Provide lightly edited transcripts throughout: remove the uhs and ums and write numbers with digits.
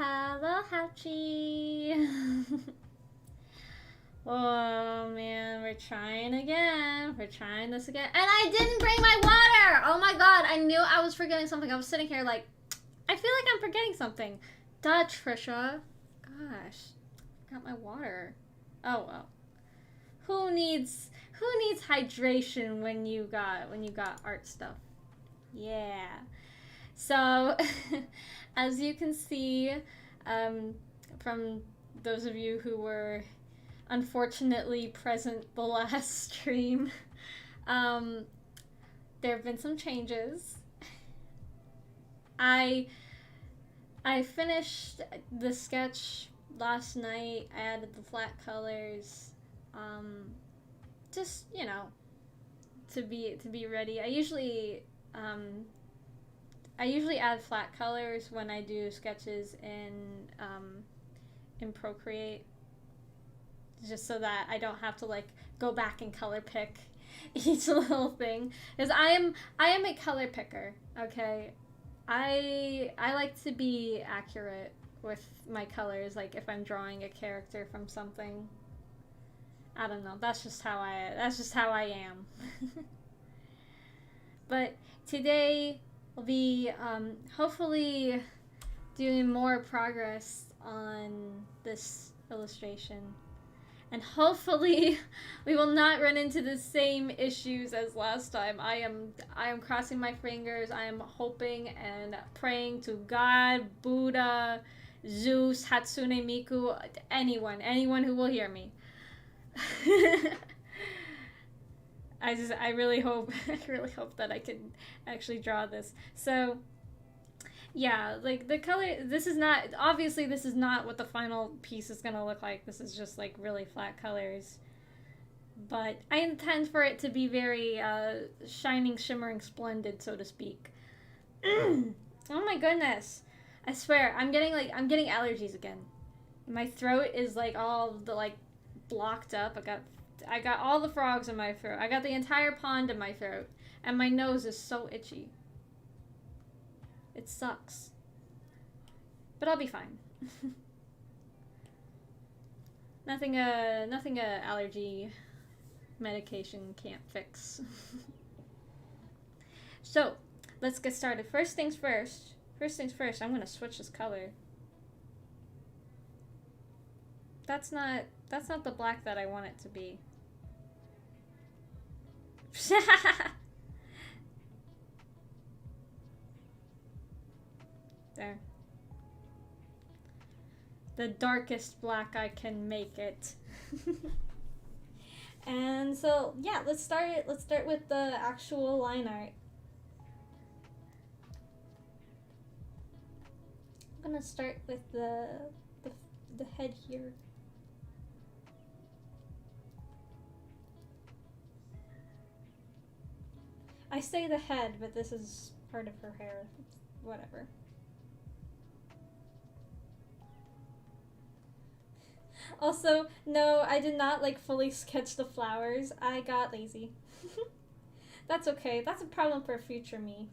Hello, Hachi. Oh man, we're trying again. We're trying this again. And I didn't bring my water! Oh my god, I knew I was forgetting something. I was sitting here like, I feel like I'm forgetting something. Duh, Trisha. Gosh, got my water. Oh well. Who needs hydration when you got art stuff? Yeah. So, as you can see, from those of you who were unfortunately present the last stream, um, there have been some changes. I finished the sketch last night. I added the flat colors, just to be ready. I usually add flat colors when I do sketches in Procreate, just so that I don't have to like go back and color pick each little thing. Because I am a color picker. Okay, I like to be accurate with my colors. Like if I'm drawing a character from something, I don't know. That's just how I am. But today we'll be hopefully doing more progress on this illustration. And hopefully we will not run into the same issues as last time. I am crossing my fingers. I am hoping and praying to God, Buddha, Zeus, Hatsune Miku, anyone who will hear me. I really hope that I can actually draw this. So yeah, like the color, this is not what the final piece is gonna look like. This is just like really flat colors, but I intend for it to be very shining, shimmering, splendid, so to speak. Oh my goodness, I swear I'm getting allergies again. My throat is like all the like blocked up. I got all the frogs in my throat. I got the entire pond in my throat, and my nose is so itchy. It sucks. But I'll be fine. nothing a allergy medication can't fix. So, let's get started. First things first, I'm going to switch this color. That's not the black that I want it to be. There. The darkest black I can make it. And so, yeah, let's start with the actual line art. I'm gonna start with the head here. I say the head, but this is part of her hair. Whatever. Also, no, I did not like fully sketch the flowers. I got lazy. That's okay. That's a problem for future me.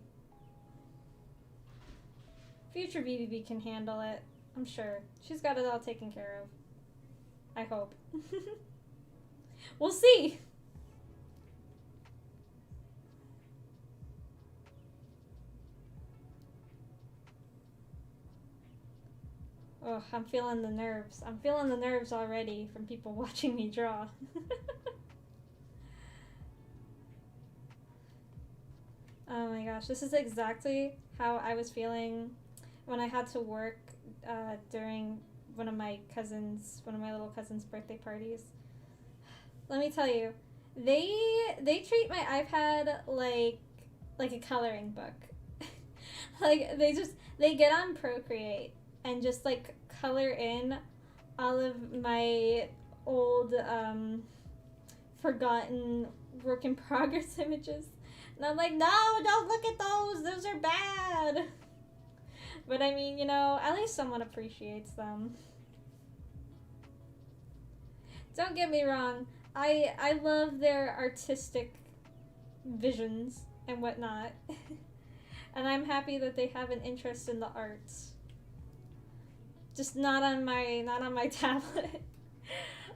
Future BBB can handle it. I'm sure. She's got it all taken care of. I hope. We'll see. Oh, I'm feeling the nerves. I'm feeling the nerves already from people watching me draw. Oh my gosh, this is exactly how I was feeling when I had to work during one of my little cousins' birthday parties. Let me tell you, they treat my iPad like a coloring book. Like they get on Procreate and just like color in all of my old forgotten work in progress images. And I'm like, no, don't look at those are bad. But I mean, at least someone appreciates them. Don't get me wrong, I love their artistic visions and whatnot. And I'm happy that they have an interest in the arts. Just not on my tablet.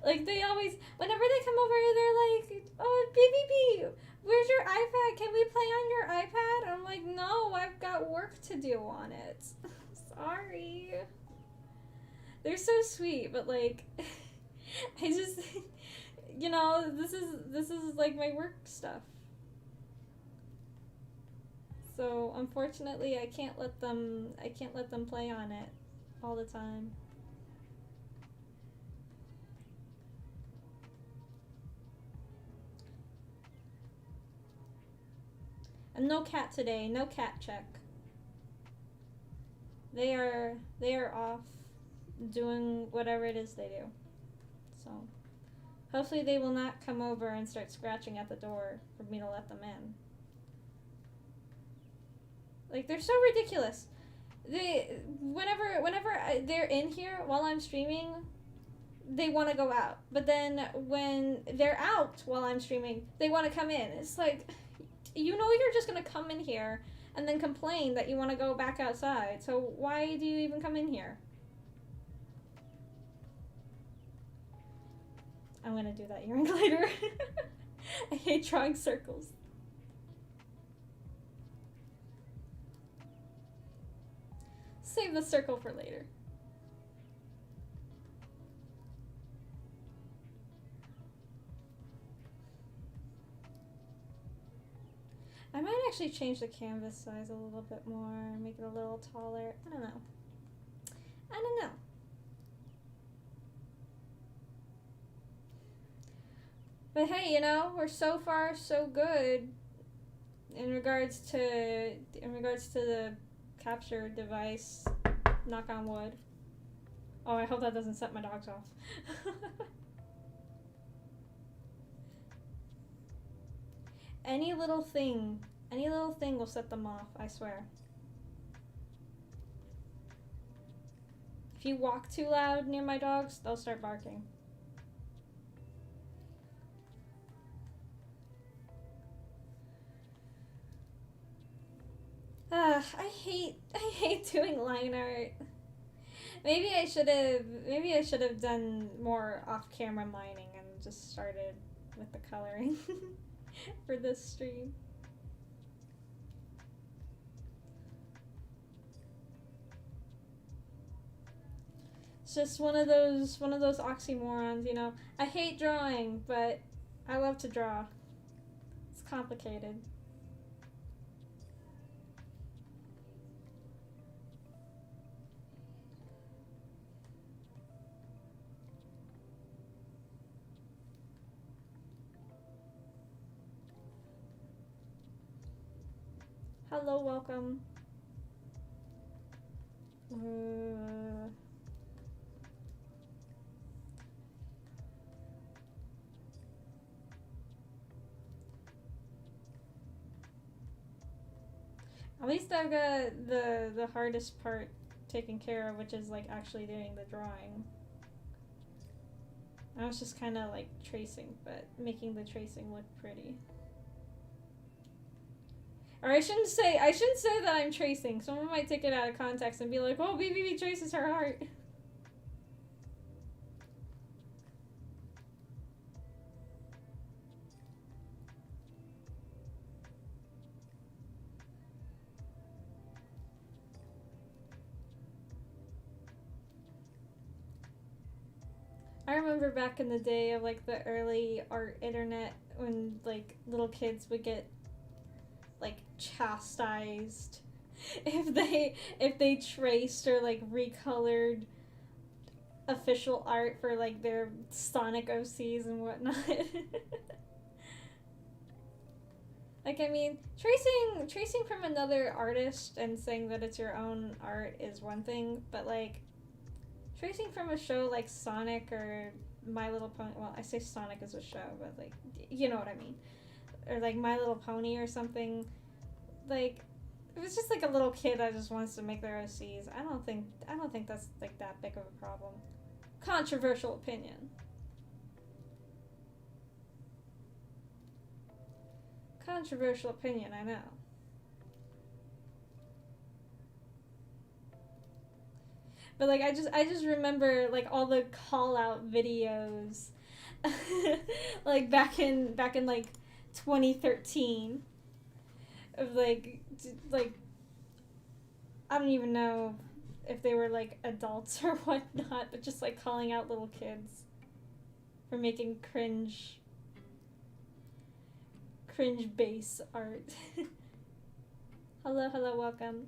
Like they always, whenever they come over, they're like, "Oh, BBB, where's your iPad? Can we play on your iPad?" And I'm like, "No, I've got work to do on it." Sorry. They're so sweet, but like, I just, this is like my work stuff. So unfortunately, I can't let them play on it all the time. And no cat today. No cat check. They are off doing whatever it is they do. So hopefully they will not come over and start scratching at the door for me to let them in. Like they're so ridiculous. Whenever they're in here while I'm streaming, they want to go out. But then when they're out while I'm streaming, they want to come in. It's like, you're just gonna come in here and then complain that you want to go back outside. So why do you even come in here? I'm gonna do that earring later. I hate drawing circles. Save the circle for later. I might actually change the canvas size a little bit more, make it a little taller. I don't know. But hey, we're so far so good in regards to the capture device. Knock on wood. Oh, I hope that doesn't set my dogs off. Any little thing will set them off, I swear. If you walk too loud near my dogs, they'll start barking. I hate doing line art. Maybe I should have done more off-camera mining and just started with the coloring for this stream. It's just one of those oxymorons, I hate drawing, but I love to draw. It's complicated. Hello, welcome. At least I've got the hardest part taken care of, which is like actually doing the drawing. I was just kind of like tracing, but making the tracing look pretty. Or I shouldn't say that I'm tracing. Someone might take it out of context and be like, "Oh, BBB traces her heart." I remember back in the day of like the early art internet when like little kids would get like chastised if they traced or like recolored official art for like their Sonic OCs and whatnot. Like, I mean, tracing from another artist and saying that it's your own art is one thing, but like tracing from a show like Sonic or My Little Pony, well, I say Sonic is a show, but like, you know what I mean, or like My Little Pony or something, like, if it's just like a little kid that just wants to make their OCs, I don't think that's like that big of a problem. Controversial opinion. Controversial opinion, I know. But like I just remember like all the call out videos like back in like 2013 of like I don't even know if they were like adults or whatnot, but just like calling out little kids for making cringe base art. Hello, hello, welcome.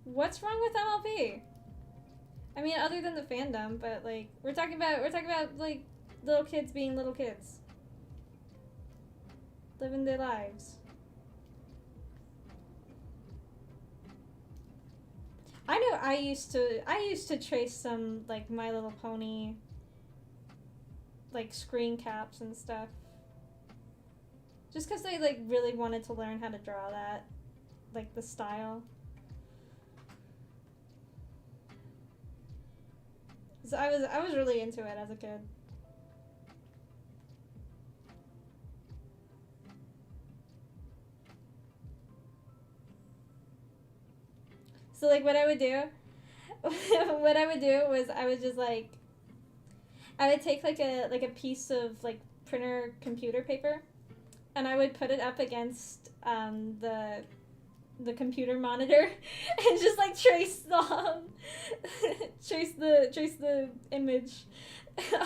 What's wrong with MLB? I mean, other than the fandom, but like we're talking about like little kids being little kids, living their lives. I know I used to trace some like My Little Pony like screen caps and stuff. Just cuz I like really wanted to learn how to draw that, like the style. So I was really into it as a kid. So like what I would do what I would do was I would just like I would take like a piece of like printer computer paper and I would put it up against the computer monitor and just like trace the image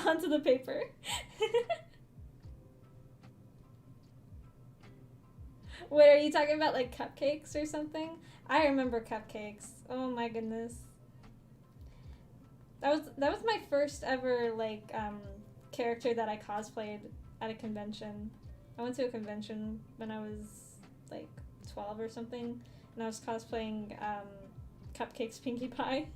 onto the paper. What are you talking about, like cupcakes or something? I remember cupcakes. Oh my goodness. That was my first ever like character that I cosplayed at a convention. I went to a convention when I was like 12 or something, and I was cosplaying Cupcake's Pinkie Pie.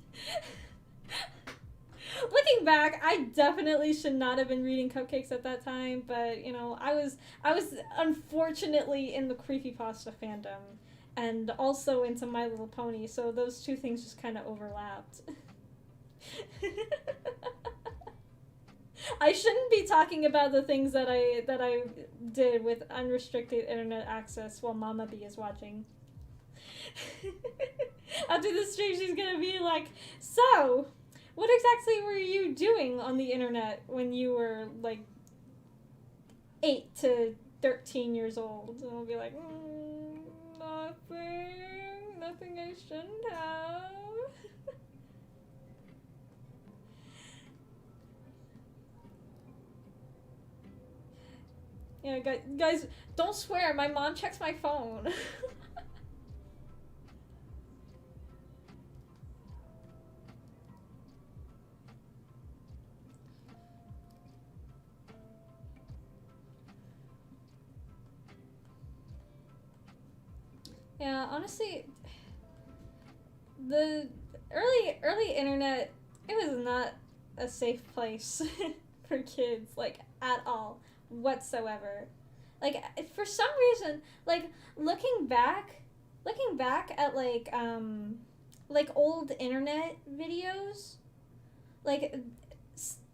Looking back, I definitely should not have been reading Cupcakes at that time, but you know, I was unfortunately in the creepypasta fandom and also into My Little Pony, so those two things just kind of overlapped. I shouldn't be talking about the things that I did with unrestricted internet access while Mama B is watching. After the stream, she's gonna be like, "So, what exactly were you doing on the internet when you were like 8 to 13 years old?" And I'll be like, nothing I shouldn't have." Yeah, guys, don't swear. My mom checks my phone. Yeah, honestly, the early internet, it was not a safe place for kids, like at all whatsoever. Like for some reason, like looking back at like old internet videos, like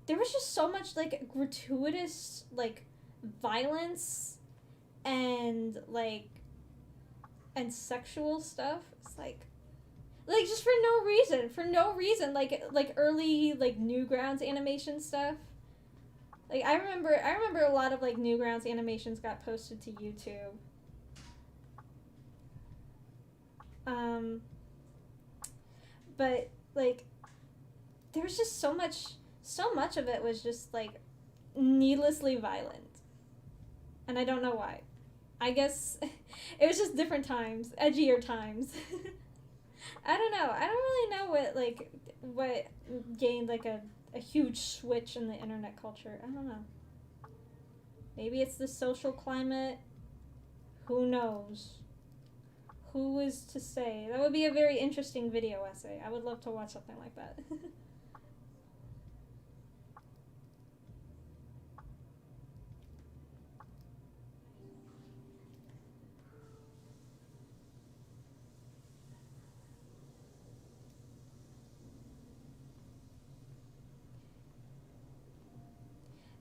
there was just so much like gratuitous like violence and like and sexual stuff. It's like just for no reason, like early like Newgrounds animation stuff. Like I remember a lot of like Newgrounds animations got posted to YouTube. But like there was just so much of it was just like needlessly violent. And I don't know why. I guess it was just different times, edgier times. I don't know. I don't really know what gained like a huge switch in the internet culture. I don't know. Maybe it's the social climate. Who knows? Who is to say? That would be a very interesting video essay. I would love to watch something like that.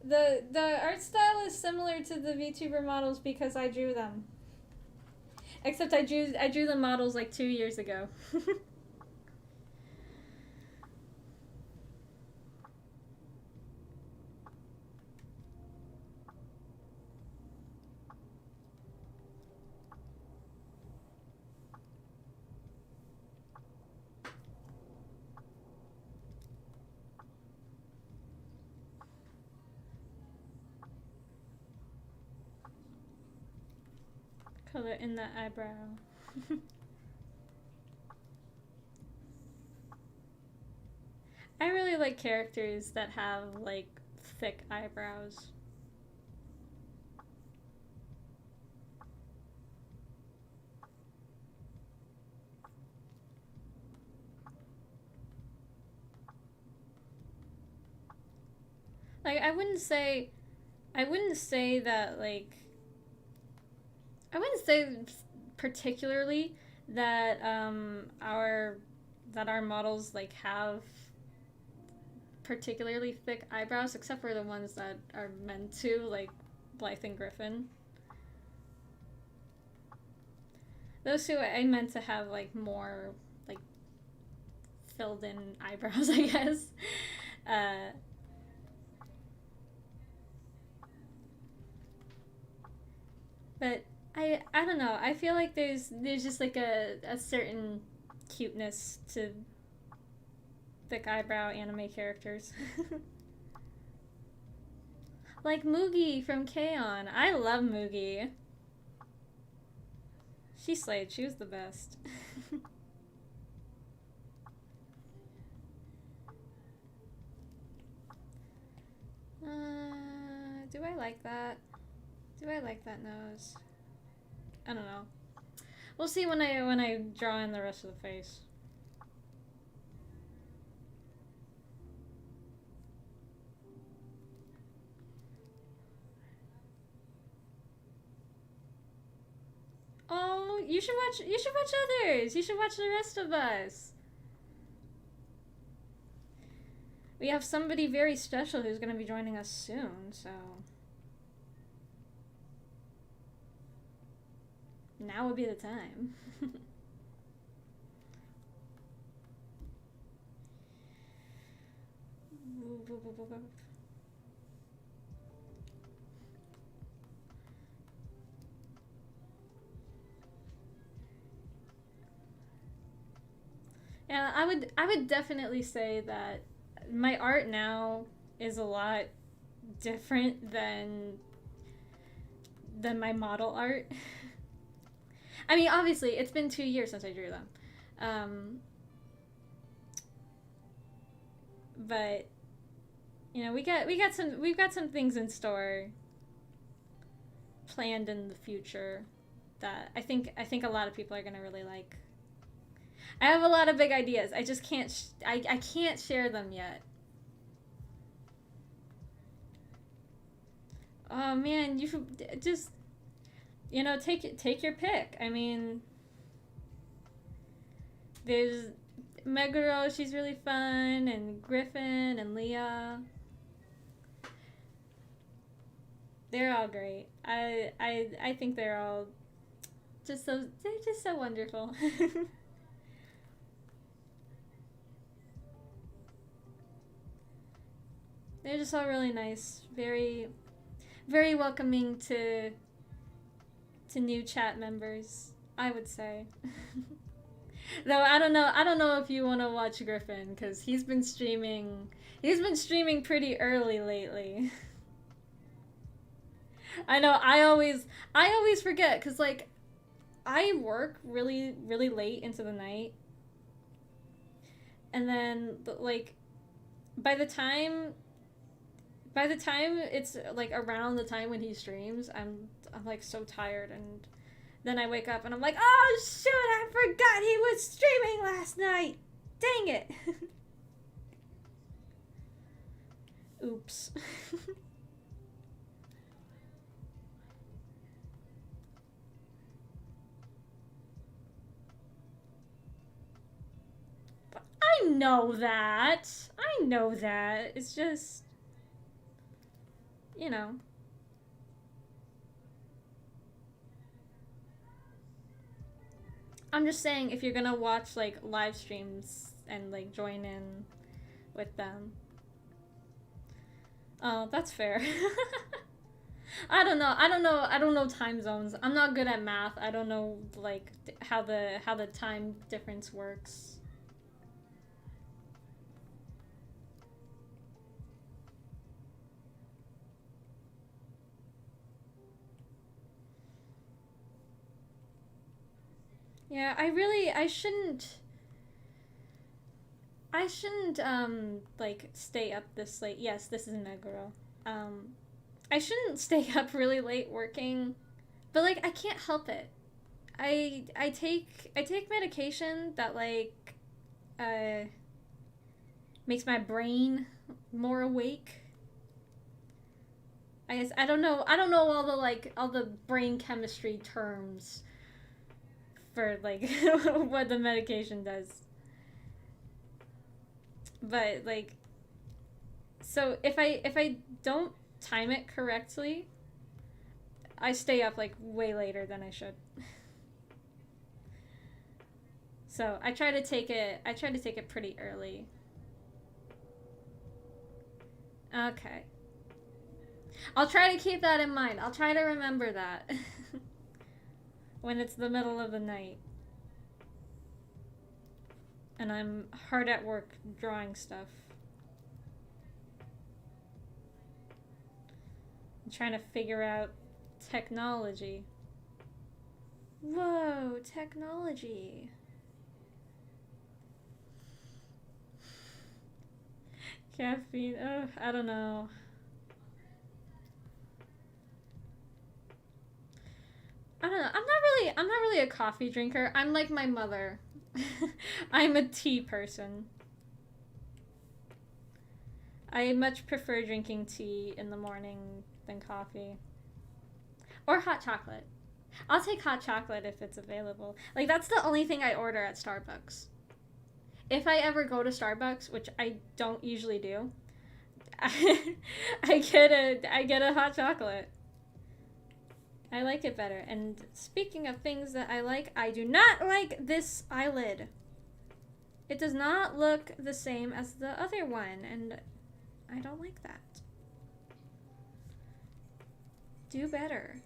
The art style is similar to the VTuber models because I drew them. Except I drew the models like 2 years ago. Color in the eyebrow. I really like characters that have like thick eyebrows. Like I wouldn't say that like I wouldn't say particularly that our models like have particularly thick eyebrows, except for the ones that are meant to, like Blythe and Griffin. Those two I meant to have like more like filled in eyebrows, I guess. Uh, but I don't know. I feel like there's just like a certain cuteness to thick eyebrow anime characters. Like Mugi from K-On! I love Mugi. She slayed. She was the best. Do I like that? Do I like that nose? I don't know. We'll see when I draw in the rest of the face. Oh, you should watch others. You should watch the rest of us. We have somebody very special who's going to be joining us soon, so now would be the time. Yeah, I would definitely say that my art now is a lot different than my model art. I mean, obviously, it's been 2 years since I drew them, but you know, we've got some things in store planned in the future that I think a lot of people are gonna really like. I have a lot of big ideas. I just can't I can't share them yet. Oh man, you should just take your pick. I mean, there's Meguro, she's really fun, and Griffin and Leah. They're all great. I think they're all they're just so wonderful. They're just all really nice. Very very welcoming to new chat members, I would say. Though I don't know if you want to watch Griffin cuz he's been streaming pretty early lately. I know I always forget cuz like I work really late into the night. And then like by the time it's like around the time when he streams, I'm like so tired, and then I wake up and I'm like, oh shoot, I forgot he was streaming last night. Dang it. Oops. But I know that. I know that. It's just you know. I'm just saying if you're gonna watch like live streams and like join in with them. Oh, that's fair. I don't know. I don't know time zones. I'm not good at math. I don't know like how the time difference works. Yeah, I shouldn't like stay up this late. Yes, this is Meguro. Um I shouldn't stay up really late working, but like I can't help it. I take medication that like uh makes my brain more awake. I guess I don't know all the like all the brain chemistry terms for like what the medication does. But like so if I don't time it correctly, I stay up like way later than I should. So I try to take it pretty early. Okay. I'll try to keep that in mind. I'll try to remember that when it's the middle of the night and I'm hard at work drawing stuff. I'm trying to figure out technology. Whoa, technology. Caffeine. Oh, I don't know. I don't know. I'm not really a coffee drinker. I'm like my mother. I'm a tea person. I much prefer drinking tea in the morning than coffee. Or hot chocolate. I'll take hot chocolate if it's available. Like that's the only thing I order at Starbucks. If I ever go to Starbucks, which I don't usually do, I get a hot chocolate. I like it better. And speaking of things that I like, I do not like this eyelid. It does not look the same as the other one, and I don't like that. Do better.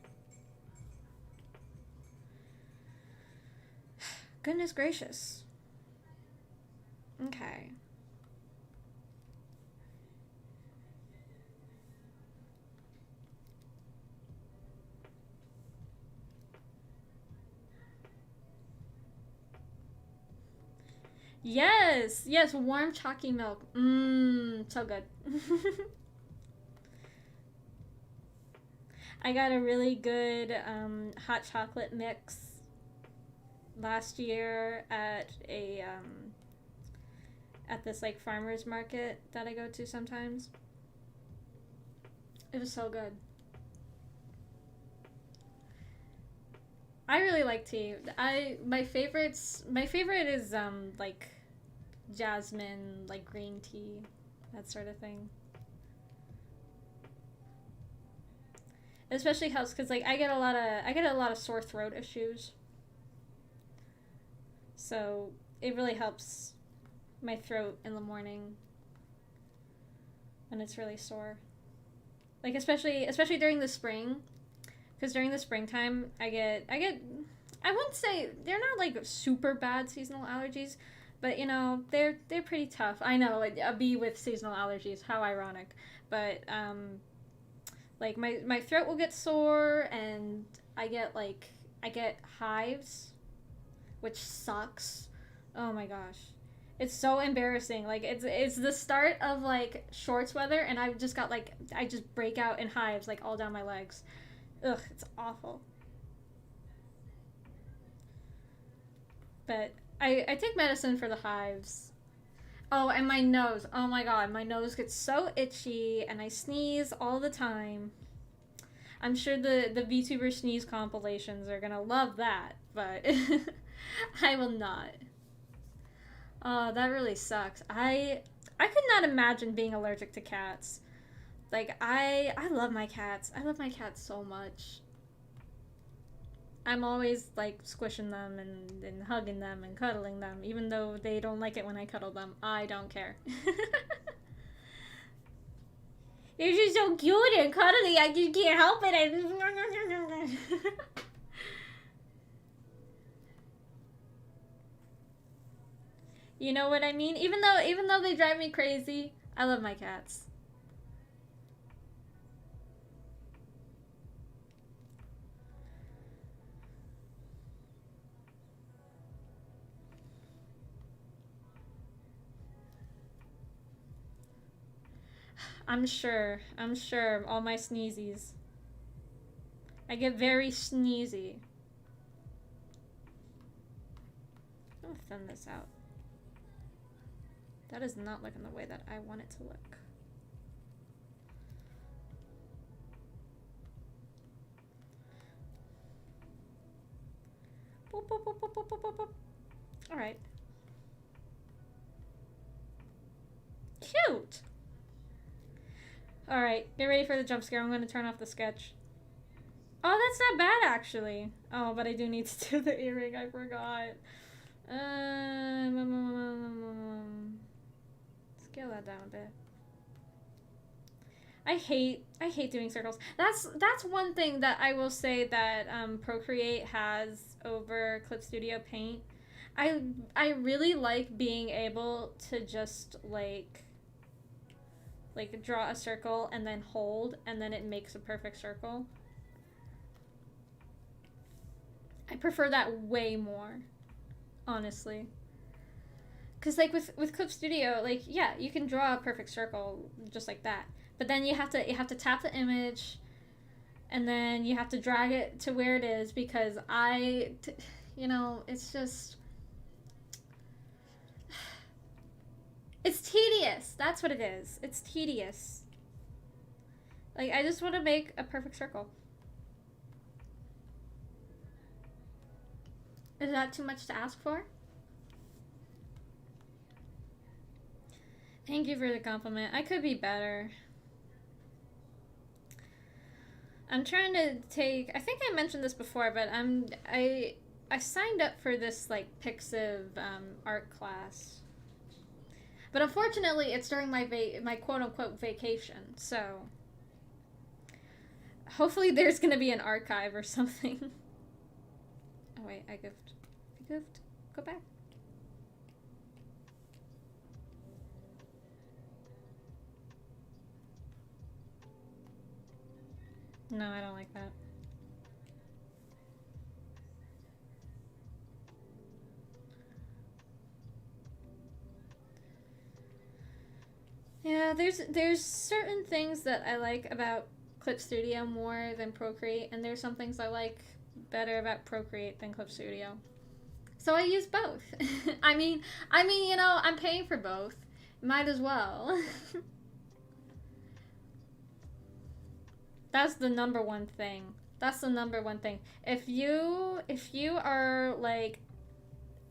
Goodness gracious. Okay. Yes, yes, warm chalky milk. Mmm, so good. I got a really good hot chocolate mix last year at this like farmers market that I go to sometimes. It was so good. I really like tea. I my favorite is like jasmine, like green tea, that sort of thing. It especially helps because like I get a lot of sore throat issues, so it really helps my throat in the morning when it's really sore. Like especially during the spring, because during the springtime I wouldn't say they're not like super bad seasonal allergies, but you know they're pretty tough. I know a bee with seasonal allergies, how ironic, but like my throat will get sore and I get hives, which sucks. Oh my gosh. It's so embarrassing. Like it's the start of like shorts weather and I've just got like I just break out in hives like all down my legs. Ugh, it's awful. But I take medicine for the hives. Oh, and my nose. Oh my god, my nose gets so itchy and I sneeze all the time. I'm sure the VTuber sneeze compilations are gonna love that, but I will not. Oh, that really sucks. I could not imagine being allergic to cats. Like, I love my cats. I love my cats so much. I'm always like squishing them and hugging them and cuddling them, even though they don't like it when I cuddle them. I don't care. They're just so cute and cuddly. I just can't help it. You know what I mean? Even though they drive me crazy, I love my cats. I'm sure. I'm sure. All my sneezies. I get very sneezy. I'm gonna thin this out. That is not looking the way that I want it to look. Boop, boop, boop, boop, boop, boop, boop. All right. Cute. All right, get ready for the jump scare. I'm going to turn off the sketch. Oh, that's not bad actually. Oh, but I do need to do the earring. I forgot. Scale that down a bit. I hate doing circles. That's one thing that I will say that Procreate has over Clip Studio Paint. I really like being able to just like draw a circle and then hold, and then it makes a perfect circle. I prefer that way more, honestly. Cause like with Clip Studio, like yeah, you can draw a perfect circle just like that. But then you have to tap the image, and then you have to drag it to where it is, because you know, it's just, it's tedious. That's what it is. It's tedious. Like, I just want to make a perfect circle. Is that too much to ask for? Thank you for the compliment. I could be better. I'm trying to take, I think I mentioned this before, but I signed up for this like Pixiv art class. But unfortunately, it's during my quote-unquote vacation, so hopefully there's gonna be an archive or something. Oh wait, I goofed. Go back. No, I don't like that. Yeah, there's certain things that I like about Clip Studio more than Procreate, and there's some things I like better about Procreate than Clip Studio. So I use both. I mean, you know, I'm paying for both. Might as well. That's the number one thing. That's the number one thing. If you are like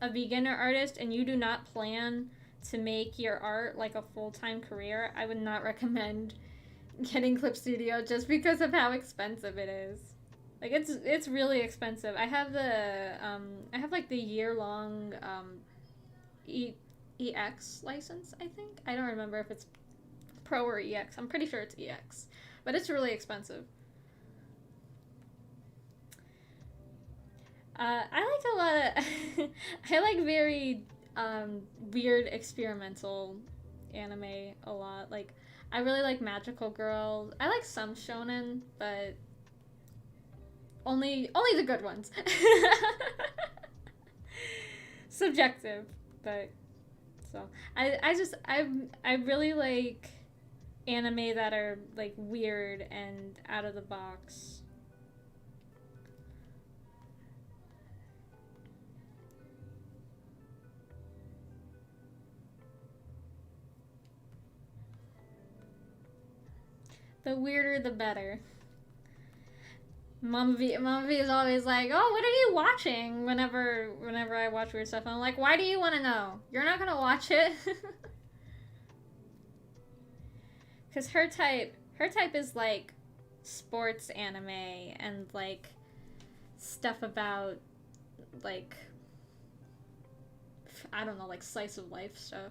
a beginner artist and you do not plan to make your art like a full-time career, I would not recommend getting Clip Studio just because of how expensive it is. Like it's really expensive. I have like the year-long EX license, I think. I don't remember if it's Pro or EX. I'm pretty sure it's EX. But it's really expensive. I like a lot of I like very weird experimental anime a lot. Like, I really like Magical Girl. I like some shonen, but only the good ones. Subjective, but so I really like anime that are like weird and out of the box. The weirder the better. Mama V is always like, "Oh, what are you watching?" Whenever I watch weird stuff, I'm like, "Why do you want to know? You're not gonna watch it." Because her type Her type is like sports anime and like stuff about like I don't know, like slice of life stuff.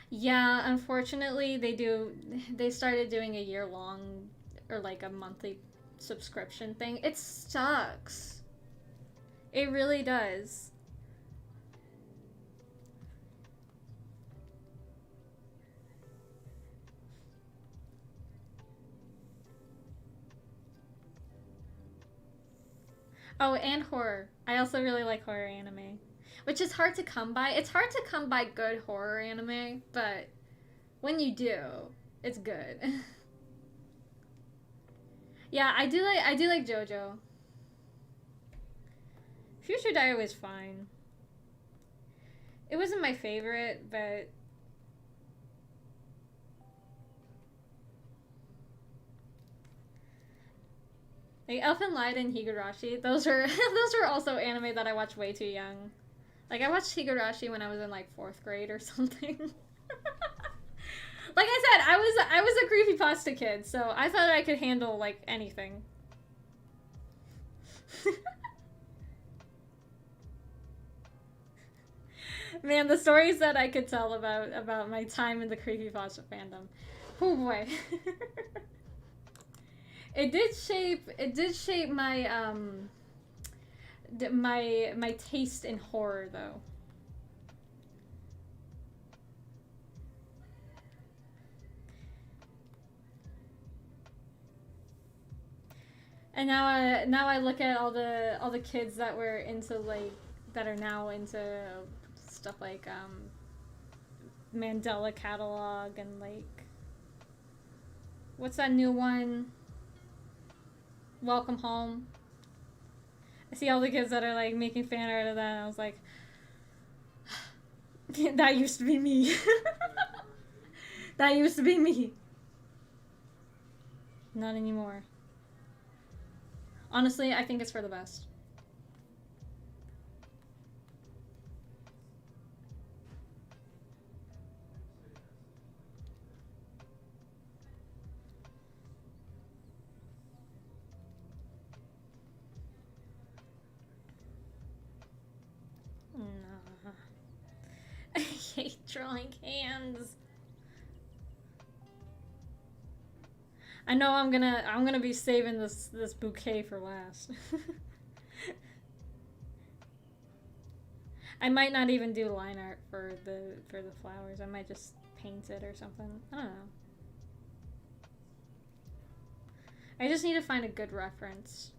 Yeah, unfortunately, they started doing a year long or like a monthly subscription thing. It sucks. It really does. Oh, and horror. I also really like horror anime, which is hard to come by. It's hard to come by good horror anime, but when you do, it's good. Yeah, I do like JoJo. Future Diary was fine. It wasn't my favorite, but like Elfen Lied and Higurashi, those are those are also anime that I watched way too young. Like I watched Higurashi when I was in like 4th grade or something. Like I said, I was a creepypasta kid, so I thought I could handle like anything. Man, the stories that I could tell about my time in the creepypasta fandom. Oh boy. It did shape my my taste in horror though. And now I look at all the kids that were into like that are now into stuff like Mandela Catalog and like what's that new one? Welcome Home. I see all the kids that are like making fan art of that and I was like that used to be me. That used to be me. Not anymore. Honestly, I think it's for the best. Nah. I hate drawing hands. I know I'm gonna be saving this bouquet for last. I might not even do line art for the flowers. I might just paint it or something. I don't know. I just need to find a good reference.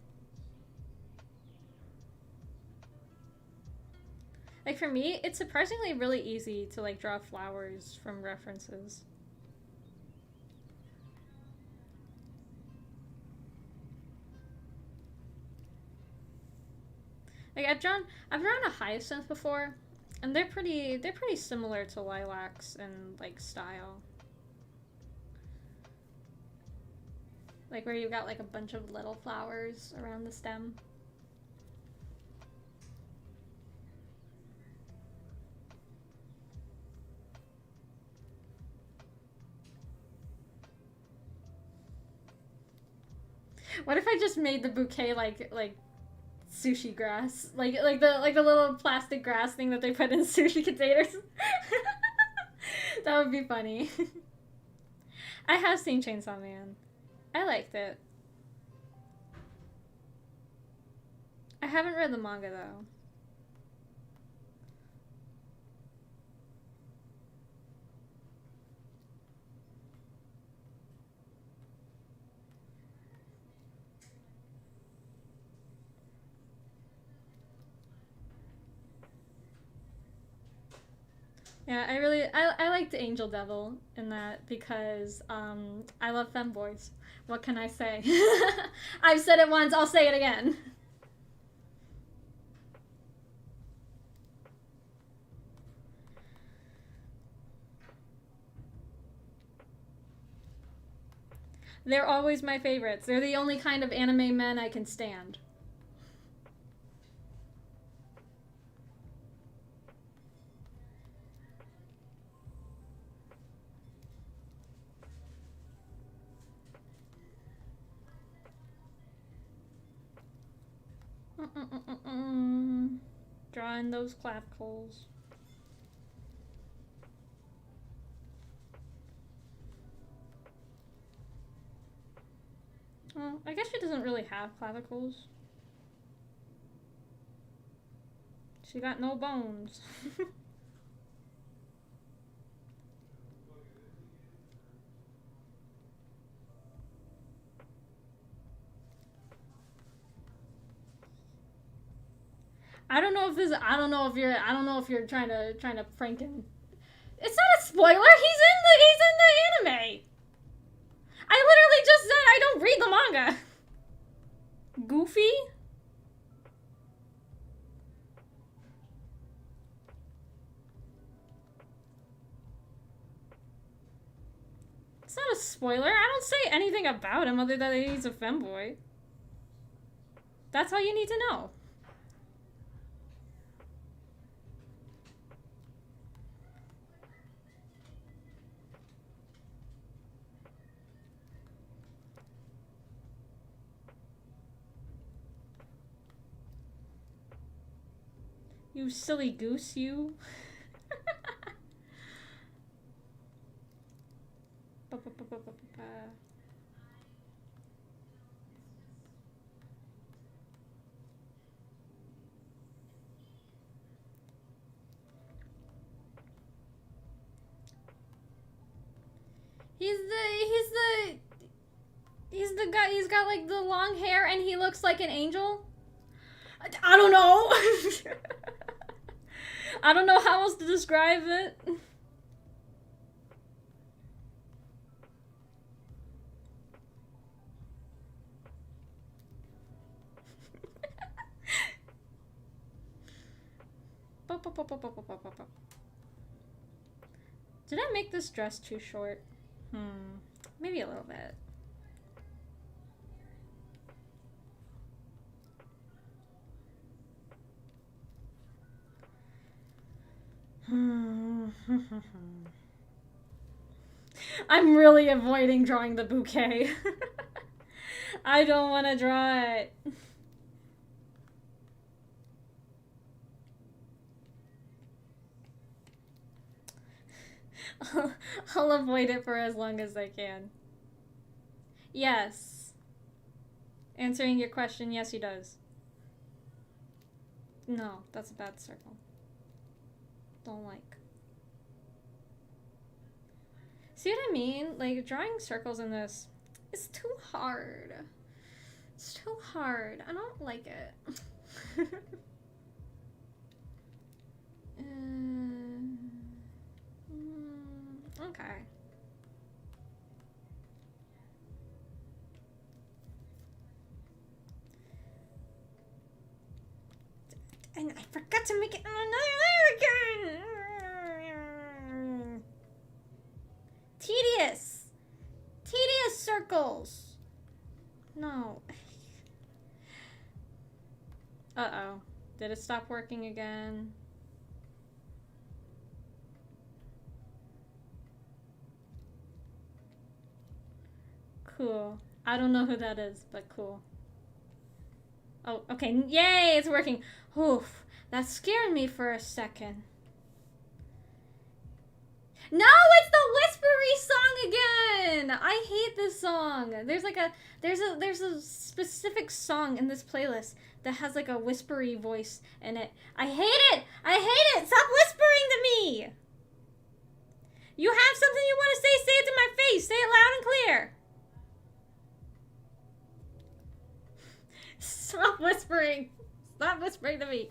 Like for me, it's surprisingly really easy to like draw flowers from references. Like I've drawn a hyacinth before, and they're pretty similar to lilacs in like style. Like where you've got like a bunch of little flowers around the stem. What if I just made the bouquet like sushi grass, like the little plastic grass thing that they put in sushi containers? That would be funny. I have seen Chainsaw Man. I liked it. I haven't read the manga though. Yeah, I liked Angel Devil in that because I love femboys. What can I say? I've said it once, I'll say it again. They're always my favorites. They're the only kind of anime men I can stand. Drawing those clavicles. Well, I guess she doesn't really have clavicles. She got no bones. I don't know if you're trying to prank him. It's not a spoiler. He's in the anime. I literally just said I don't read the manga. Goofy? It's not a spoiler. I don't say anything about him other than he's a femboy. That's all you need to know. You silly goose, you. He's the guy, he's got like the long hair and he looks like an angel. I don't know. I don't know how else to describe it. Did I make this dress too short? Maybe a little bit. I'm really avoiding drawing the bouquet. I don't want to draw it. I'll avoid it for as long as I can. Yes. Answering your question, yes, he does. No, that's a bad circle. Don't like. See what I mean? Like, drawing circles in this is too hard. It's too hard. I don't like it. Okay. And I forgot to make it another layer again. Tedious. Tedious circles. No. Uh-oh. Did it stop working again? Cool. I don't know who that is, but cool. Oh, okay. Yay, it's working. Oof. That scared me for a second. No, it's the whispery song again. I hate this song. There's a specific song in this playlist that has like a whispery voice in it. I hate it. I hate it. Stop whispering to me. You have something you want to say it to my face. Say it loud and clear. Stop whispering. Stop whispering to me.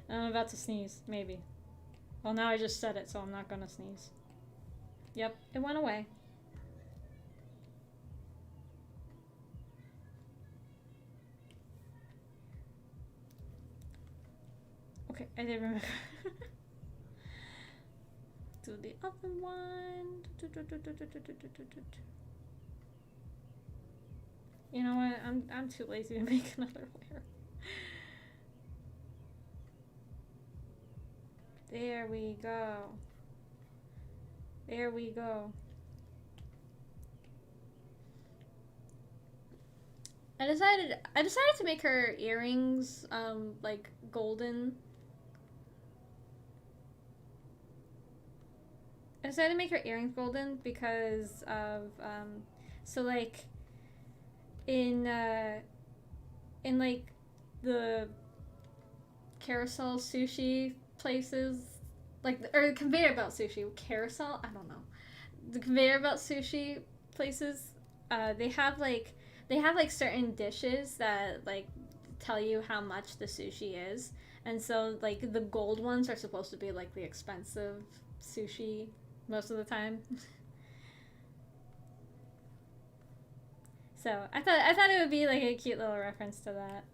I'm about to sneeze, maybe. Well, now I just said it, so I'm not gonna sneeze. Yep, it went away. Okay, I didn't remember. Do the other one. You know what? I'm too lazy to make another layer. There we go. There we go. I decided to make her earrings like golden. I decided to make her earrings golden because of so like in like the carousel sushi places, like, or conveyor belt sushi carousel, I don't know, the conveyor belt sushi places, they have like certain dishes that like tell you how much the sushi is, and so like the gold ones are supposed to be like the expensive sushi most of the time. So I thought it would be like a cute little reference to that.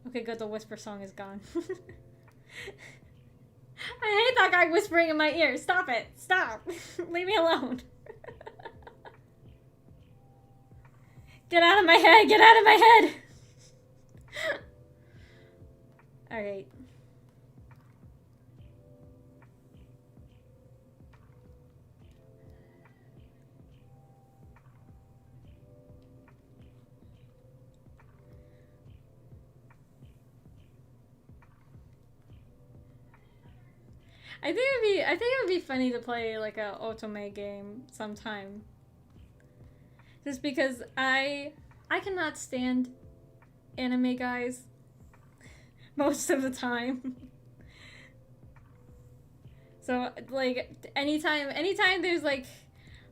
Okay, good. The whisper song is gone. I hate that guy whispering in my ear. Stop it. Stop. Leave me alone. Get out of my head. Get out of my head. Alright. I think it would be funny to play like a otome game sometime. Just because I cannot stand anime guys most of the time. So like anytime there's like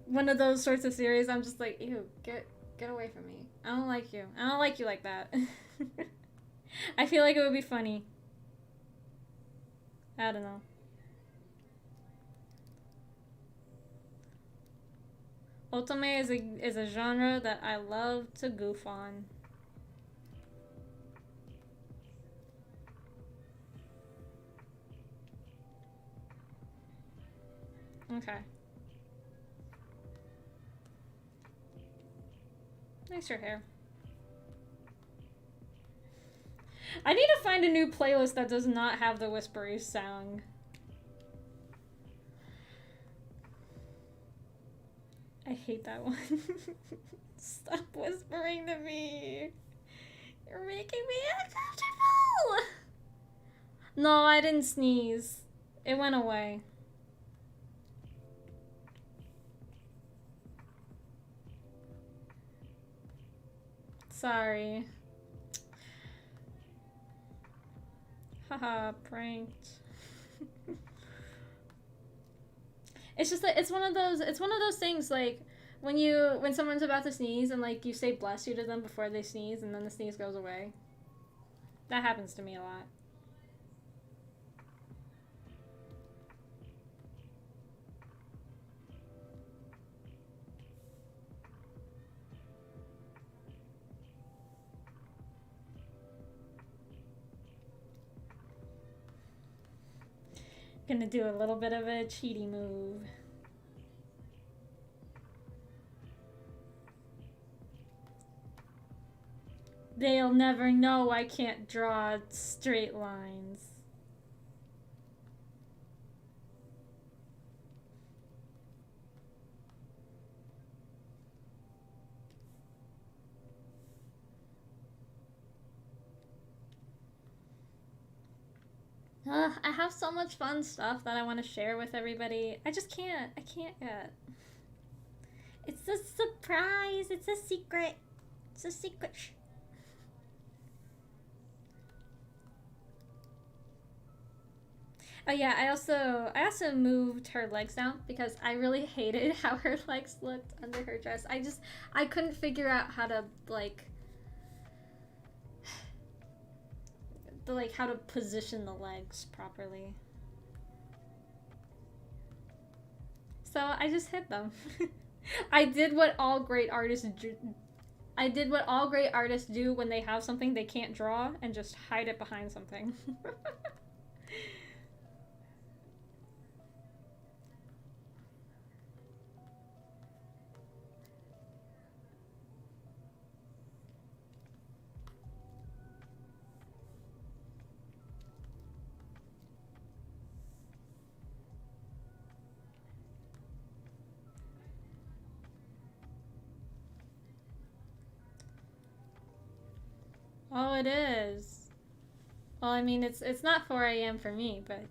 one of those sorts of series, I'm just like, ew, get away from me. I don't like you. I don't like you like that. I feel like it would be funny. I don't know. Otome is a genre that I love to goof on. Okay. Nicer hair. I need to find a new playlist that does not have the whispery sound. I hate that one. Stop whispering to me. You're making me uncomfortable. No, I didn't sneeze. It went away. Sorry. Haha, pranked. It's just that it's one of those things like when someone's about to sneeze and like you say bless you to them before they sneeze and then the sneeze goes away. That happens to me a lot. Gonna do a little bit of a cheaty move. They'll never know I can't draw straight lines. I have so much fun stuff that I want to share with everybody. I just can't. I can't yet. It's a surprise. It's a secret. It's a secret. Oh yeah, I also moved her legs down because I really hated how her legs looked under her dress. I couldn't figure out how to how to position the legs properly. So I just hid them. I did what all great artists do. I did what all great artists do when they have something they can't draw and just hide it behind something. Oh, it is. Well, I mean, it's not 4 a.m. for me, but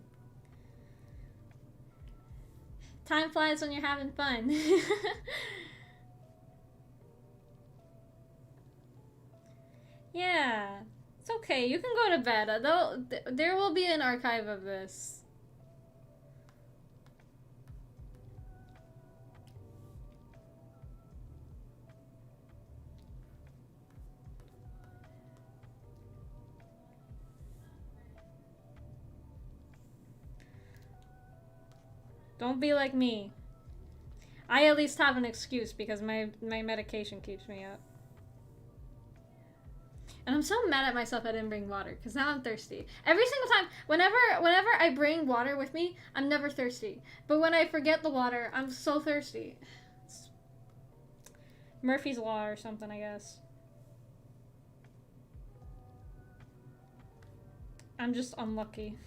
time flies when you're having fun. Yeah, it's okay. You can go to bed. There will be an archive of this. Don't be like me. I at least have an excuse because my medication keeps me up. And I'm so mad at myself I didn't bring water because now I'm thirsty. Every single time, whenever I bring water with me, I'm never thirsty. But when I forget the water, I'm so thirsty. It's Murphy's Law or something, I guess. I'm just unlucky.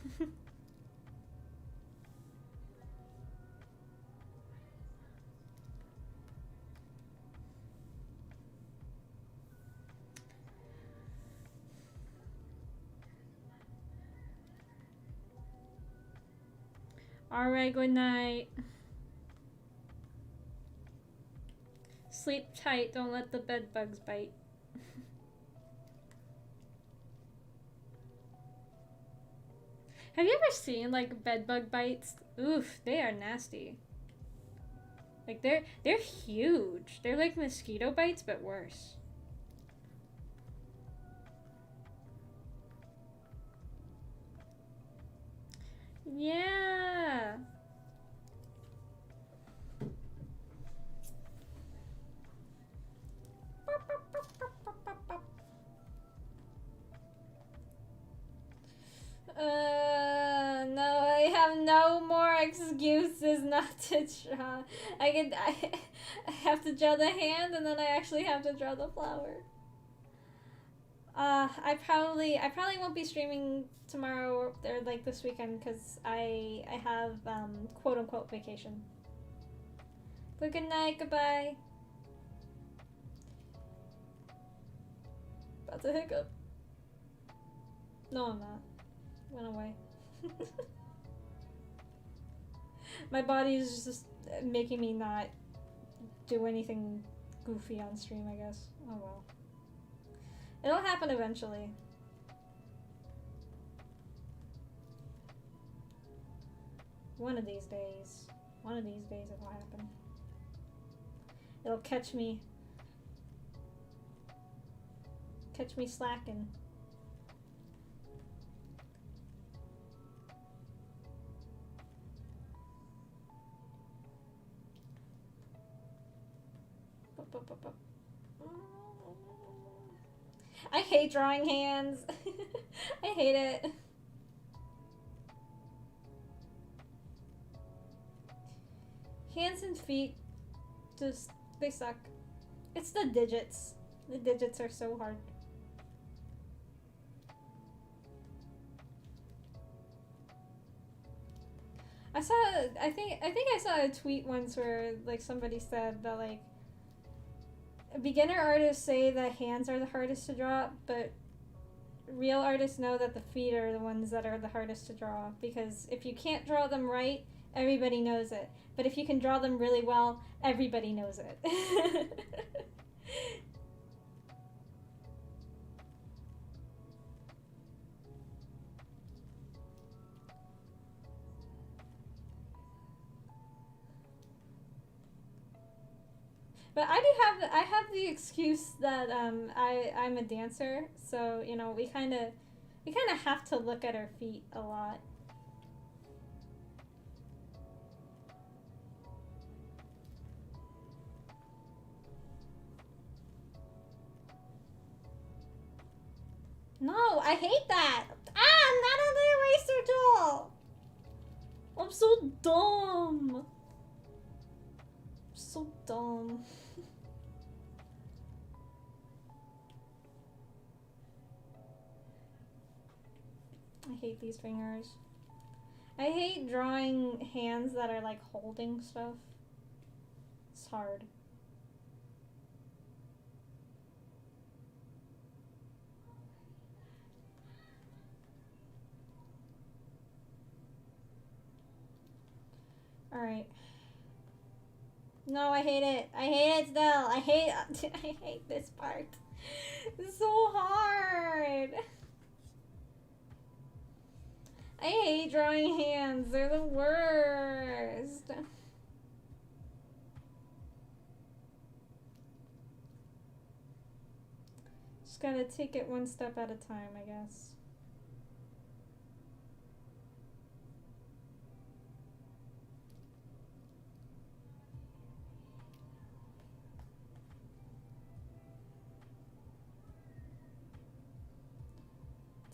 Alright, good night. Sleep tight, don't let the bed bugs bite. Have you ever seen like bed bug bites? Oof, they are nasty. Like they're huge. They're like mosquito bites but worse. Yeah. No, I have no more excuses not to draw. I have to draw the hand and then I actually have to draw the flower. I probably won't be streaming tomorrow or like this weekend because I have quote unquote vacation. But good night, goodbye. About to hiccup. No, I'm not. Went away. My body is just making me not do anything goofy on stream, I guess. Oh well. It'll happen eventually. One of these days. One of these days it'll happen. It'll catch me. Catch me slacking. I hate drawing hands. I hate it. Hands and feet, just, they suck. It's the digits. The digits are so hard. I think I saw a tweet once where like somebody said that like beginner artists say that hands are the hardest to draw, but real artists know that the feet are the ones that are the hardest to draw because if you can't draw them right, everybody knows it. But if you can draw them really well, everybody knows it. But I have the excuse that I'm a dancer, so you know we kind of have to look at our feet a lot. No, I hate that. Ah, not on the eraser tool. I'm so dumb. So dumb. I hate these fingers. I hate drawing hands that are like holding stuff. It's hard. Alright. No, I hate it. I hate it still. I hate this part. It's so hard. I hate drawing hands. They're the worst. Just gotta take it one step at a time, I guess.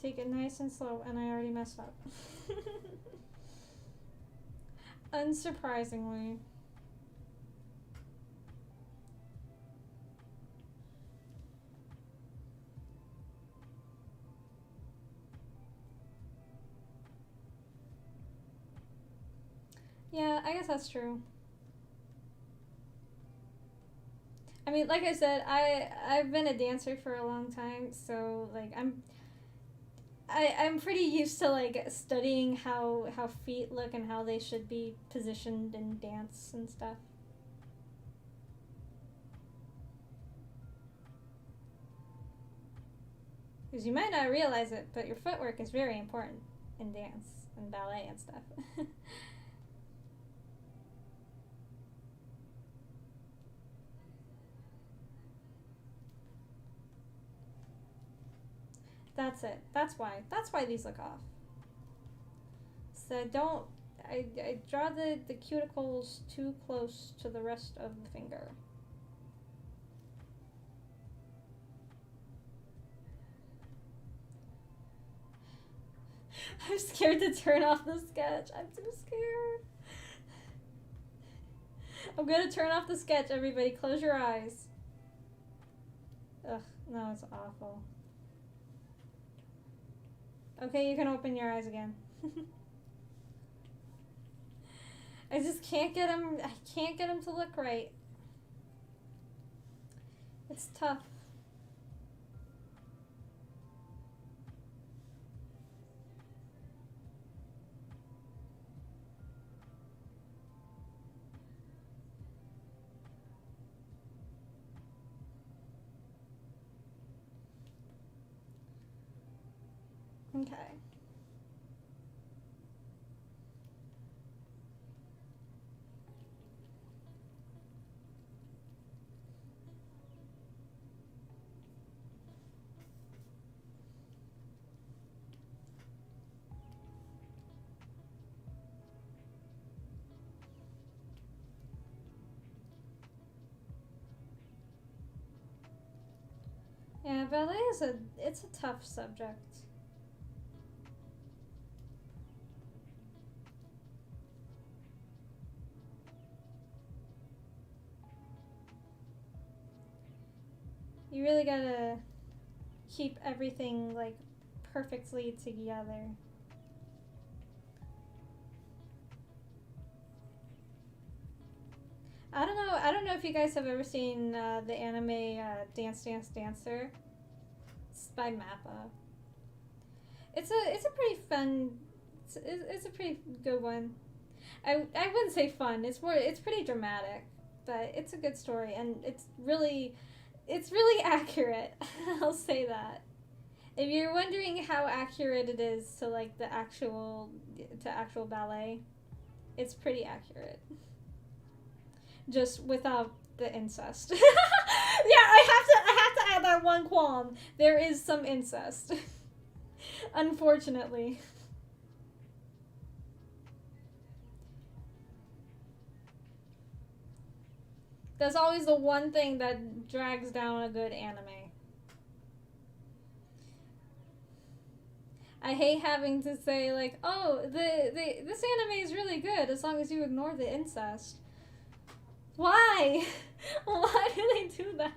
Take it nice and slow, and I already messed up. Unsurprisingly. Yeah, I guess that's true. I mean, like I said, I've been a dancer for a long time, so like I'm pretty used to like studying how feet look and how they should be positioned in dance and stuff. Because you might not realize it, but your footwork is very important in dance and ballet and stuff. That's it. That's why. That's why these look off. So I draw the cuticles too close to the rest of the finger. I'm scared to turn off the sketch. I'm too scared. I'm gonna turn off the sketch, everybody. Close your eyes. Ugh, no, it's awful. Okay, you can open your eyes again. I just can't get him. I can't get him to look right. It's tough. Okay. Yeah, ballet is it's a tough subject. You really gotta keep everything like perfectly together. I don't know if you guys have ever seen the anime Dance Dance Dancer. It's by Mappa. It's a pretty fun. It's a pretty good one. I wouldn't say fun. It's pretty dramatic, but it's a good story and it's really accurate. I'll say that. If you're wondering how accurate it is to like the actual ballet, it's pretty accurate. Just without the incest. Yeah, I have to add that one qualm. There is some incest. Unfortunately. That's always the one thing that drags down a good anime. I hate having to say like, oh, this anime is really good as long as you ignore the incest. Why? Why do they do that?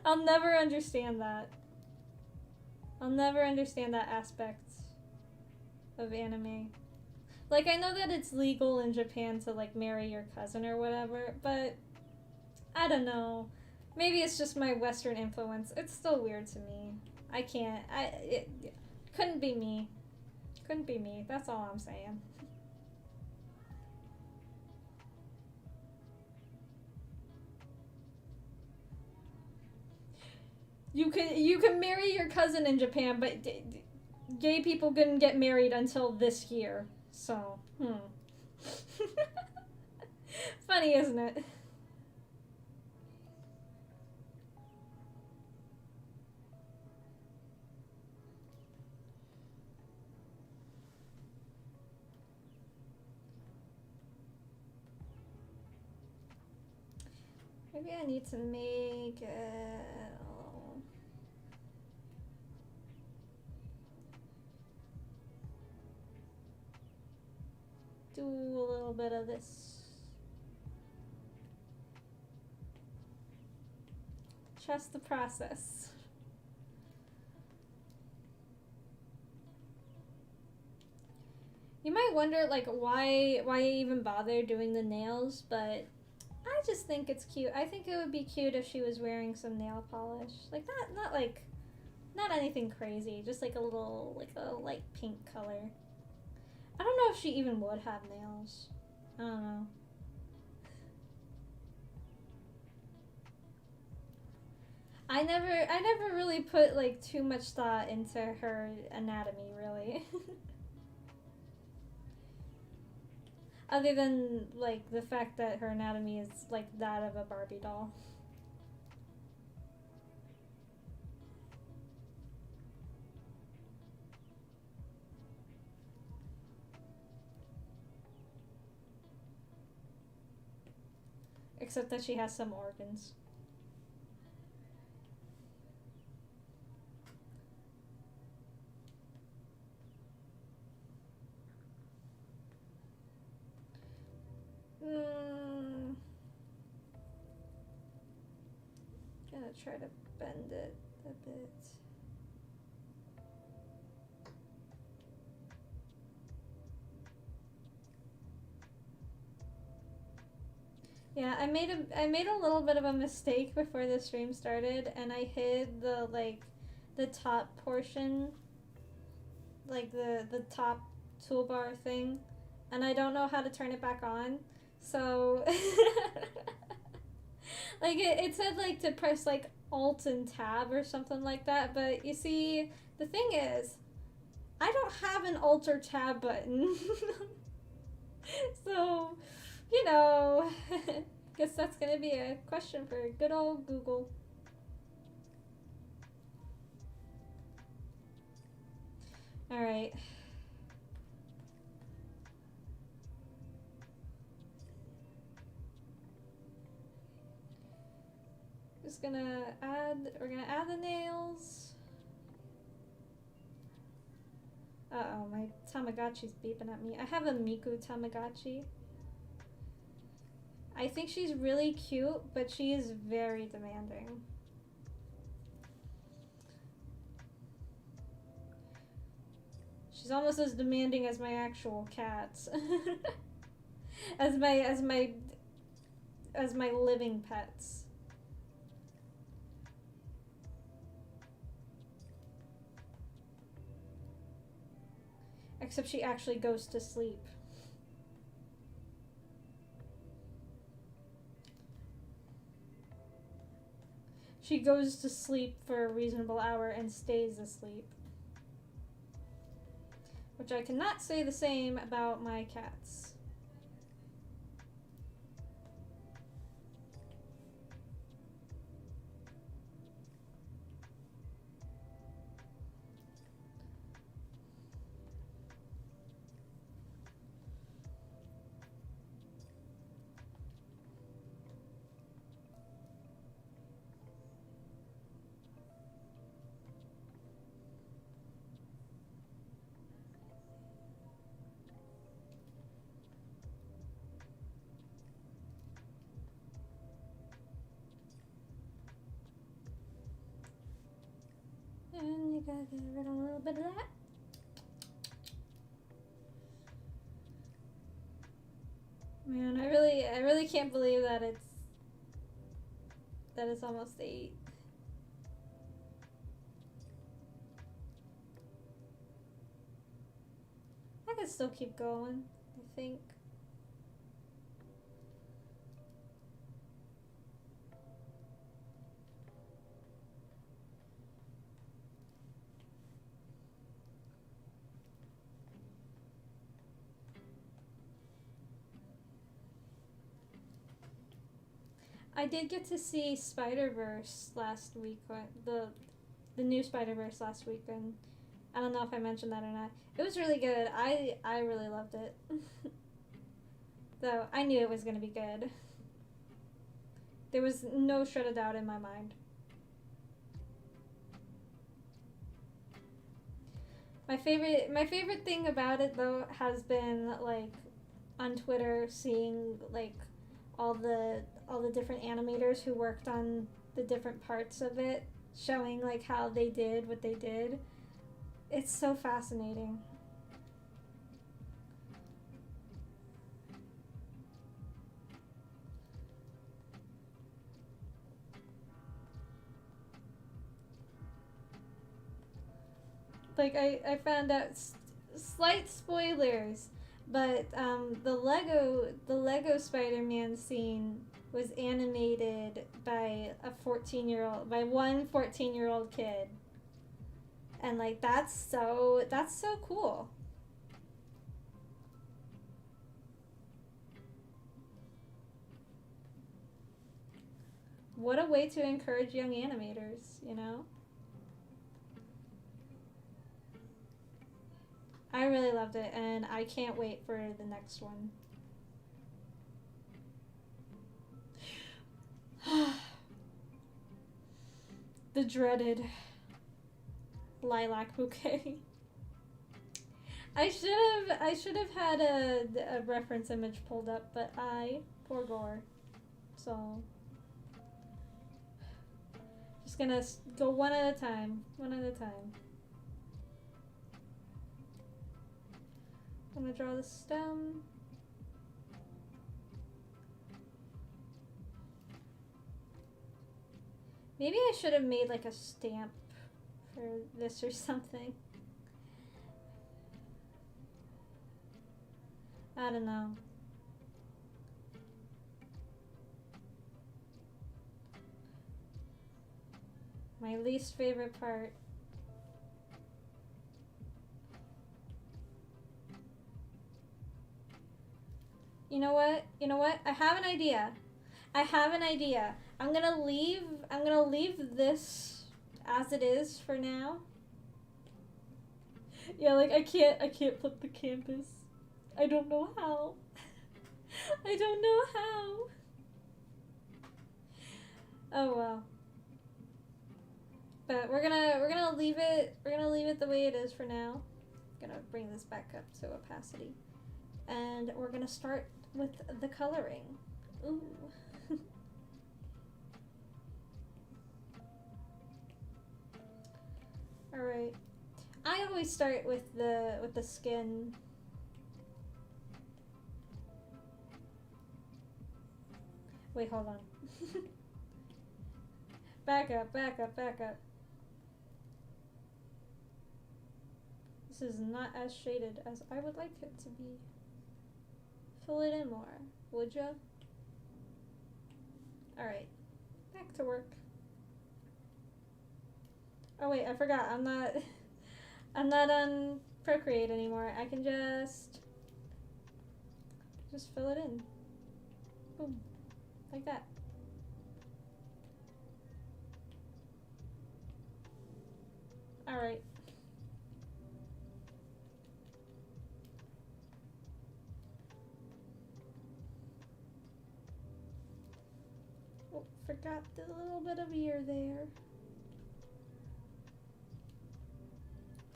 I'll never understand that. I'll never understand that aspect of anime. Like, I know that it's legal in Japan to, like, marry your cousin or whatever, but I don't know. Maybe it's just my Western influence. It's still weird to me. I can't. It couldn't be me. Couldn't be me. That's all I'm saying. You can marry your cousin in Japan, but gay people couldn't get married until this year. So, funny, isn't it? Maybe I need to make do a little bit of this. Trust the process. You might wonder, like, why I even bother doing the nails, but I just think it's cute. I think it would be cute if she was wearing some nail polish. Like, not anything crazy, just like a little, like a light pink color. I don't know if she even would have nails. I don't know. I never really put like too much thought into her anatomy, really. Other than like the fact that her anatomy is like that of a Barbie doll. Except that she has some organs. Gonna try to bend it a bit. Yeah, I made a little bit of a mistake before the stream started, and I hid the top portion, like the top toolbar thing, and I don't know how to turn it back on. So like it said like to press like Alt and Tab or something like that, but you see the thing is I don't have an Alt or Tab button. So, you know, guess that's gonna be a question for good old Google. Alright. We're gonna add the nails. Uh-oh, my Tamagotchi's beeping at me. I have a Miku Tamagotchi. I think she's really cute, but she is very demanding. She's almost as demanding as my actual cats. as my living pets. Except she actually goes to sleep. She goes to sleep for a reasonable hour and stays asleep. Which I cannot say the same about my cats. And you gotta get rid of a little bit of that. Man, I really can't believe that it's almost 8. I could still keep going, I think. I did get to see Spider-Verse last week, the new Spider-Verse last week, and I don't know if I mentioned that or not. It was really good. I really loved it. Though I knew it was going to be good. There was no shred of doubt in my mind. My favorite thing about it though has been like on Twitter seeing like all the different animators who worked on the different parts of it, showing like how they did what they did. It's so fascinating. Like I found out slight spoilers, but the Lego Spider-Man scene was animated by one 14-year-old kid. And like that's so cool. What a way to encourage young animators, you know? I really loved it, and I can't wait for the next one. The dreaded lilac bouquet. I should have had a reference image pulled up, but I forgore. So just gonna go one at a time. One at a time. I'm gonna draw the stem. Maybe I should have made like a stamp for this or something. I don't know. My least favorite part. You know what? You know what? I have an idea. I have an idea. I'm gonna leave this as it is for now. Yeah, like I can't flip the canvas. I don't know how. I don't know how. Oh well. But we're gonna leave it the way it is for now. I'm gonna bring this back up to opacity. And we're gonna start with the coloring. Ooh. Alright. I always start with the skin. Wait, hold on. Back up, back up, back up. This is not as shaded as I would like it to be. Fill it in more, would ya? Alright, back to work. Oh wait, I forgot, I'm not on Procreate anymore. I can just fill it in. Boom. Like that. Alright. Oh, forgot the little bit of ear there.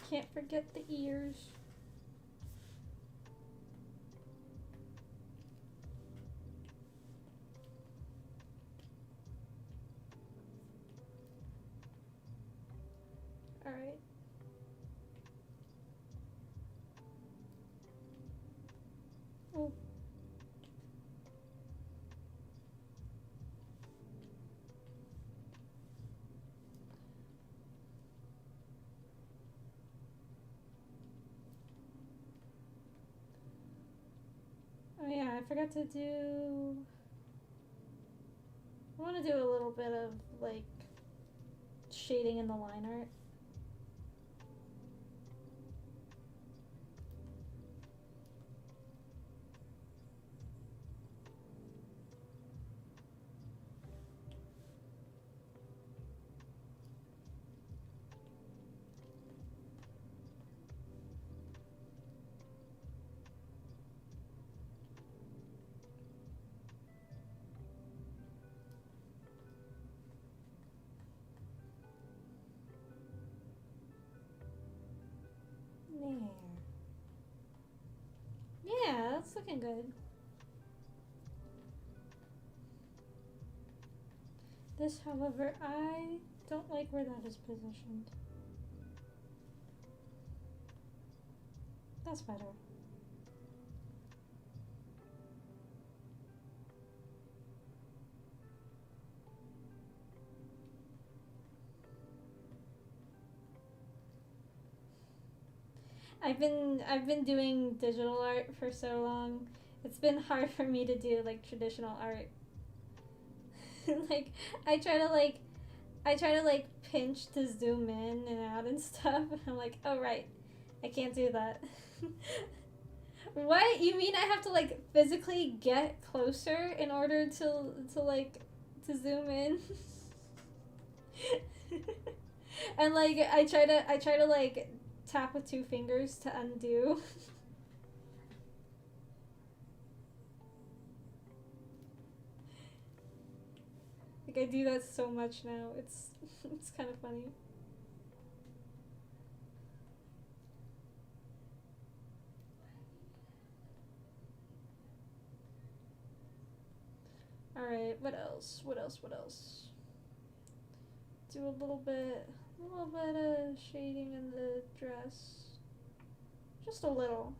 Can't forget the ears. Alright. Oh. Oh yeah, I forgot to do... I want to do a little bit of, like, shading in the line art. looking good. This, however, I don't like where that is positioned. That's better. I've been doing digital art for so long. It's been hard for me to do like traditional art. Like I try to like pinch to zoom in and out and stuff. And I'm like, oh right, I can't do that. What? You mean I have to like physically get closer in order to like to zoom in? And like I try to like tap with two fingers to undo. Like I do that so much now. It's kind of funny. All right, what else? What else? What else? Do a little bit of shading in the dress. Just a little.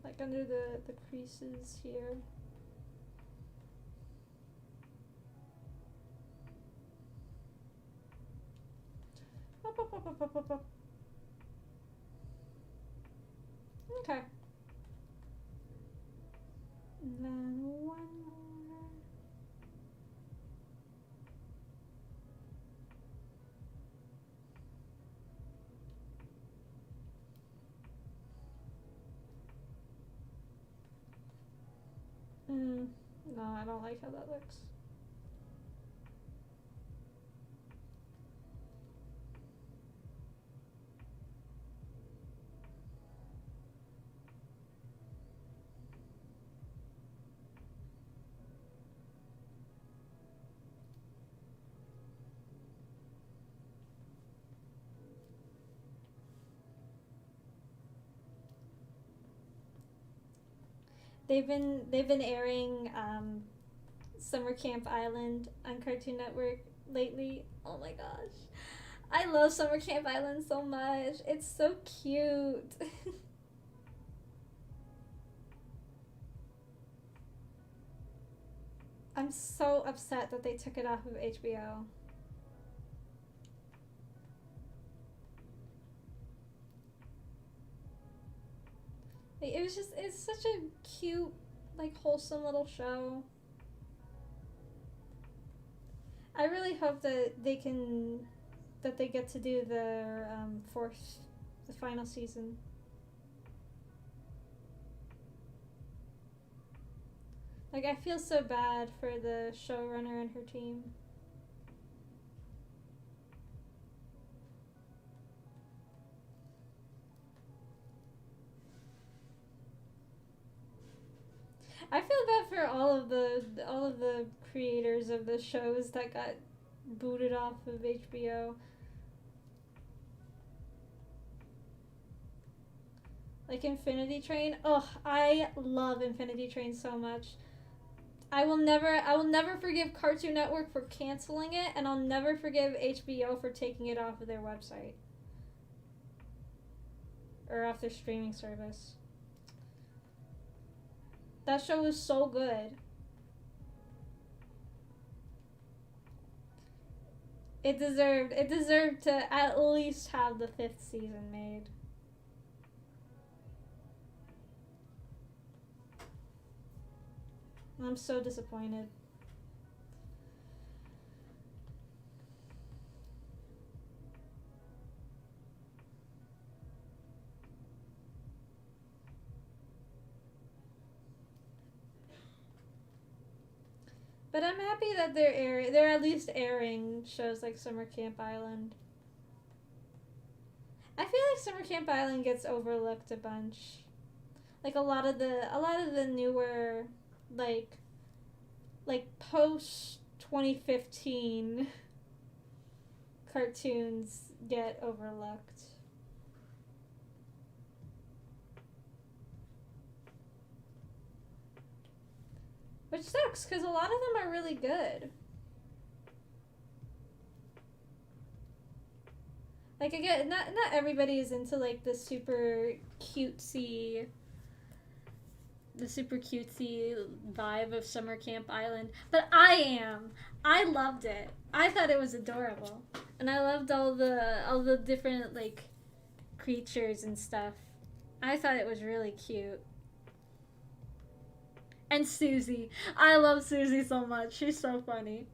Like under the creases here. Up, up, up, up, up, up, up. Okay. And then one more. No, I don't like how that looks. They've been airing Summer Camp Island on Cartoon Network lately. Oh my gosh. I love Summer Camp Island so much. It's so cute. I'm so upset that they took it off of HBO. Like, it's such a cute, like, wholesome little show. I really hope that they get to do their the final season. Like, I feel so bad for the showrunner and her team. I feel bad for all of the creators of the shows that got booted off of HBO. Like Infinity Train. Oh, I love Infinity Train so much. I will never forgive Cartoon Network for canceling it, and I'll never forgive HBO for taking it off of their website or off their streaming service. That show was so good. It deserved to at least have the 5th season made. I'm so disappointed. But I'm happy that they're at least airing shows like Summer Camp Island. I feel like Summer Camp Island gets overlooked a bunch. Like a lot of the newer like post 2015 cartoons get overlooked. which sucks because a lot of them are really good. Like again, not everybody is into like the super cutesy vibe of Summer Camp Island, but I am. I loved it. I thought it was adorable, and I loved all the different like creatures and stuff. I thought it was really cute. And Susie. I love Susie so much. She's so funny.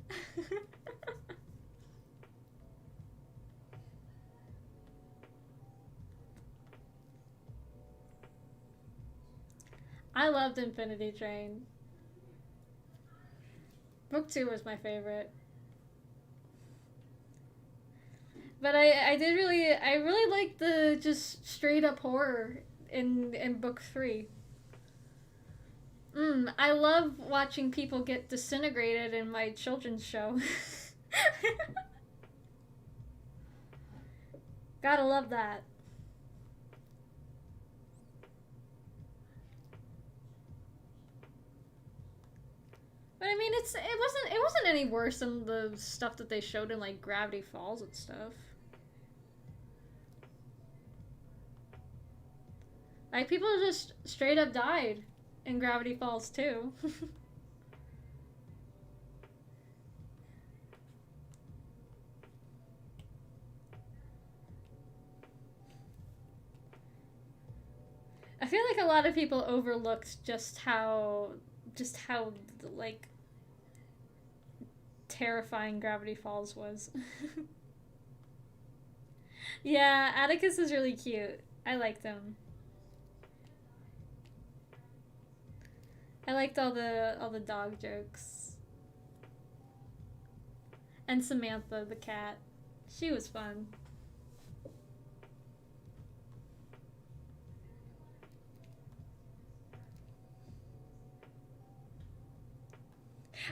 I loved Infinity Train. Book 2 was my favorite. But I really liked the just straight up horror in book 3. I love watching people get disintegrated in my children's show. Gotta love that. But I mean, it wasn't any worse than the stuff that they showed in like Gravity Falls and stuff. Like people just straight up died in Gravity Falls too. I feel like a lot of people overlooked just how like terrifying Gravity Falls was. Yeah, Atticus is really cute. I liked him. I liked all the dog jokes. And Samantha the cat. She was fun.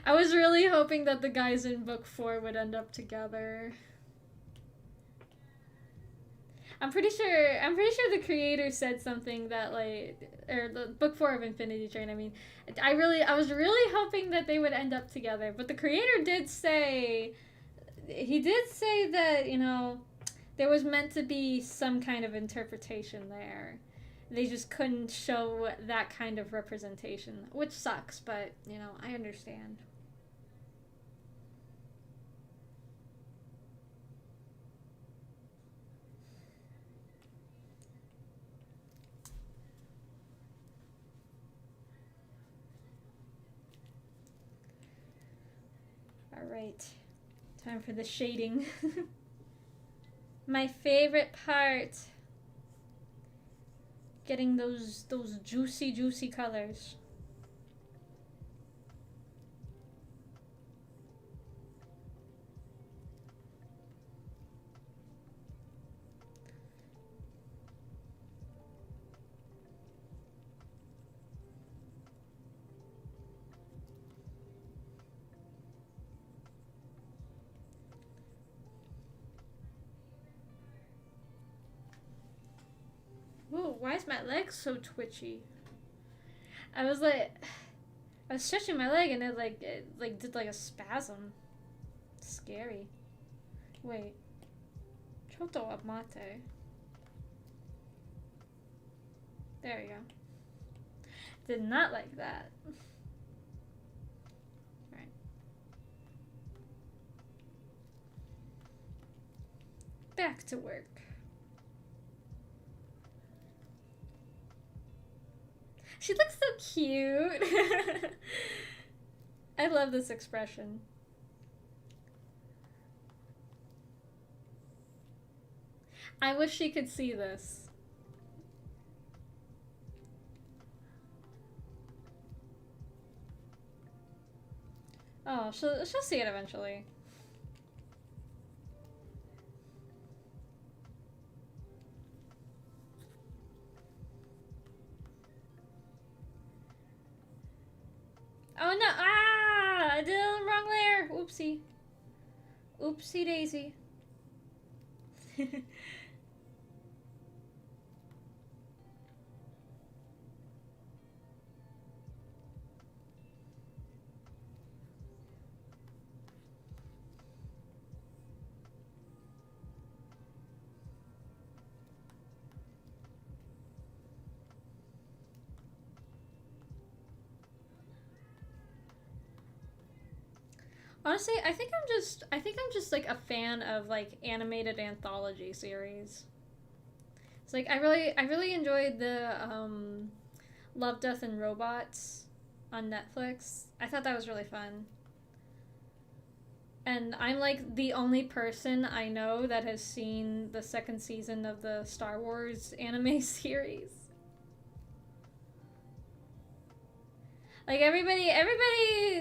I was really hoping that the guys in book 4 would end up together. I'm pretty sure the creator said something that like, or the book 4 of Infinity Train, I mean, I was really hoping that they would end up together, but the creator did say that, you know, there was meant to be some kind of interpretation there. They just couldn't show that kind of representation, which sucks, but, you know, I understand. Alright, time for the shading. My favorite part. Getting those juicy colors. Ooh, why is my leg so twitchy? I was stretching my leg and it did like a spasm. Scary. Wait. Choto wa mate. There we go. Did not like that. Alright. Back to work. She looks so cute. I love this expression. I wish she could see this. Oh, she'll see it eventually. Oh no! Ah! I did it on the wrong layer! Oopsie. Oopsie daisy. Honestly, I think I'm just like a fan of like animated anthology series. It's like I really enjoyed the Love, Death and Robots on Netflix. I thought that was really fun. And I'm like the only person I know that has seen the second season of the Star Wars anime series. Like everybody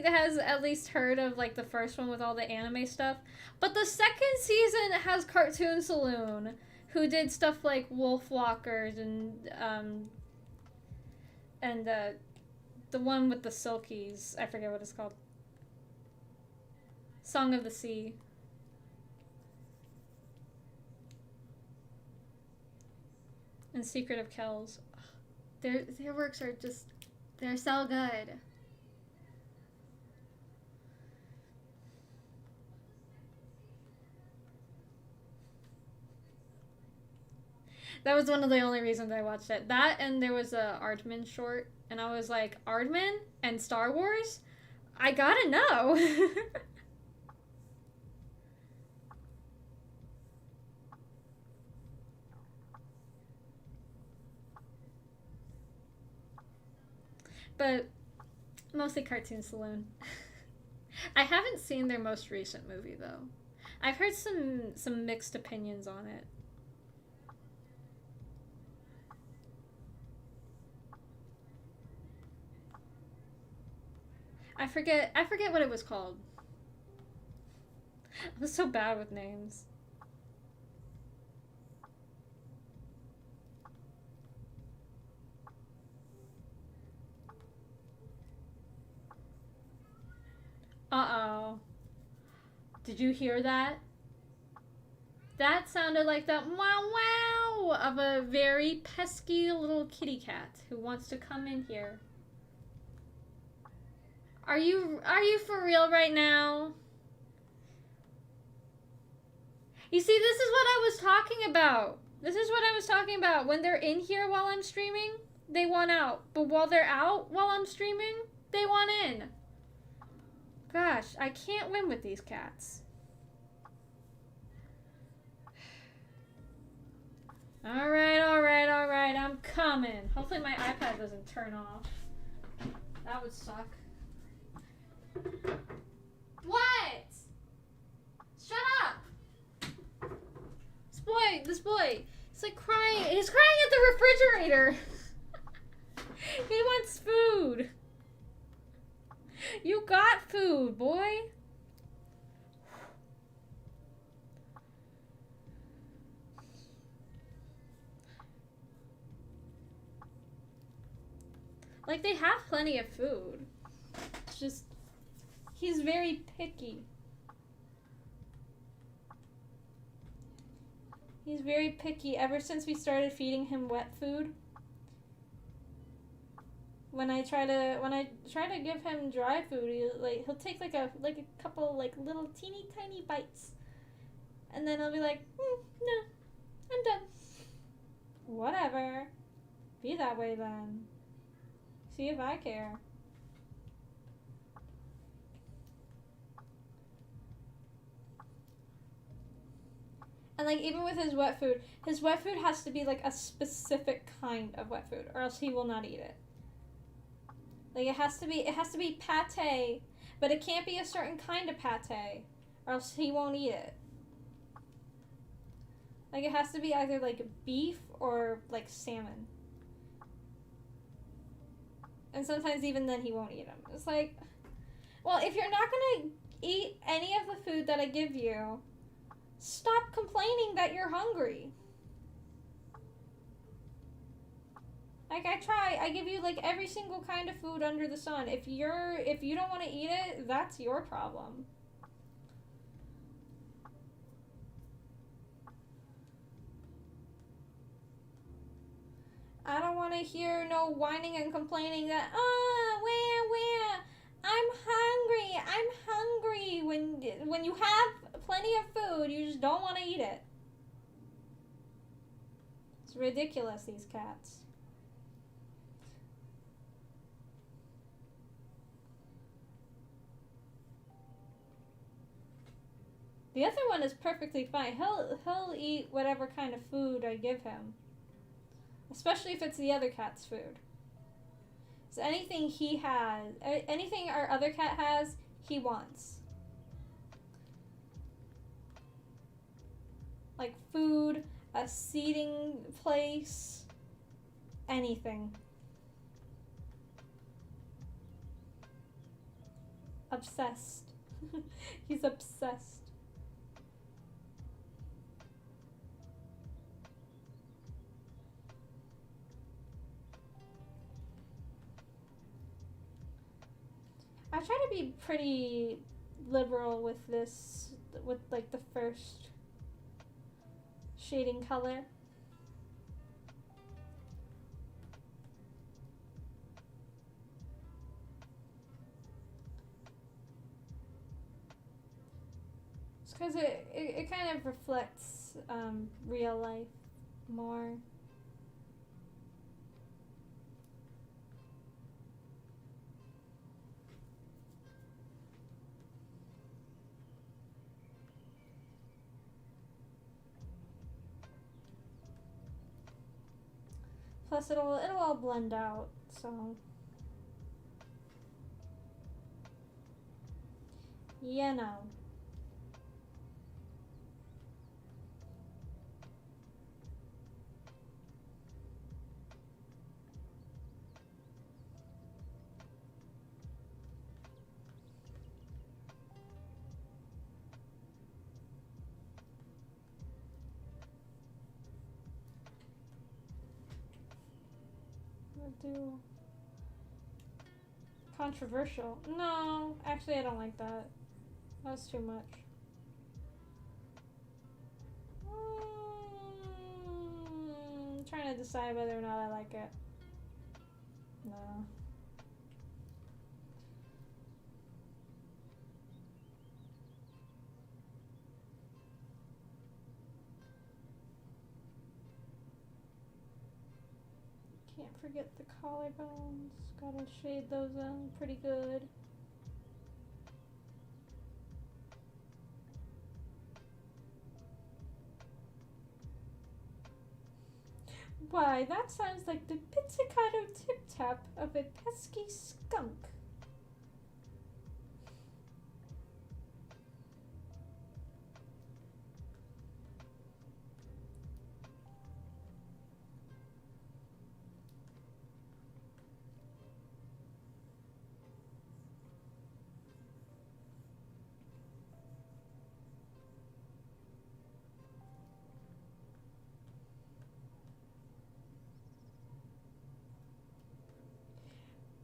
has at least heard of like the first one with all the anime stuff, but the second season has Cartoon Saloon, who did stuff like Wolf Walkers and the one with the Silkies. I forget what it's called. Song of the Sea. And Secret of Kells. Their works are just, they're so good. That was one of the only reasons I watched it. That and there was a Aardman short, and I was like, Aardman and Star Wars? I gotta know. But mostly Cartoon Saloon. I haven't seen their most recent movie though. I've heard some mixed opinions on it. I forget what it was called. I was so bad with names. Uh-oh. Did you hear that? That sounded like the wow wow of a very pesky little kitty cat who wants to come in here. Are you for real right now? You see, this is what I was talking about. This is what I was talking about. When they're in here while I'm streaming, they want out. But while they're out while I'm streaming, they want in. Gosh, I can't win with these cats. Alright, alright, alright. I'm coming. Hopefully my iPad doesn't turn off. That would suck. What? Shut up! This boy, he's like crying. He's crying at the refrigerator. He wants food. You got food, boy. Like, they have plenty of food. It's just, he's very picky. He's very picky ever since we started feeding him wet food. When I try to give him dry food, he'll take like a couple like little teeny tiny bites, and then I'll be like, no, I'm done. Whatever, be that way then. See if I care. And like even with his wet food has to be like a specific kind of wet food, or else he will not eat it. Like it has to be pate, but it can't be a certain kind of pate, or else he won't eat it. Like it has to be either like beef or like salmon. And sometimes even then he won't eat them. It's like, well, if you're not gonna eat any of the food that I give you, stop complaining that you're hungry. Like I give you like every single kind of food under the sun. If you don't want to eat it, that's your problem. I don't want to hear no whining and complaining that where I'm hungry when you have plenty of food, you just don't want to eat it. It's ridiculous, these cats. The other one is perfectly fine. He'll eat whatever kind of food I give him. Especially if it's the other cat's food. So anything he has, anything our other cat has, he wants. Like food, a seating place, anything. Obsessed. He's obsessed. I try to be pretty liberal with this, with like the first shading color. It's because it kind of reflects real life more. Plus it'll all blend out, so yeah, no. Do controversial. No, actually I don't like that. That was too much. I'm trying to decide whether or not I like it. No. Can't forget the collarbones. Gotta shade those in pretty good. Why, that sounds like the pizzicato tip-tap of a pesky skunk.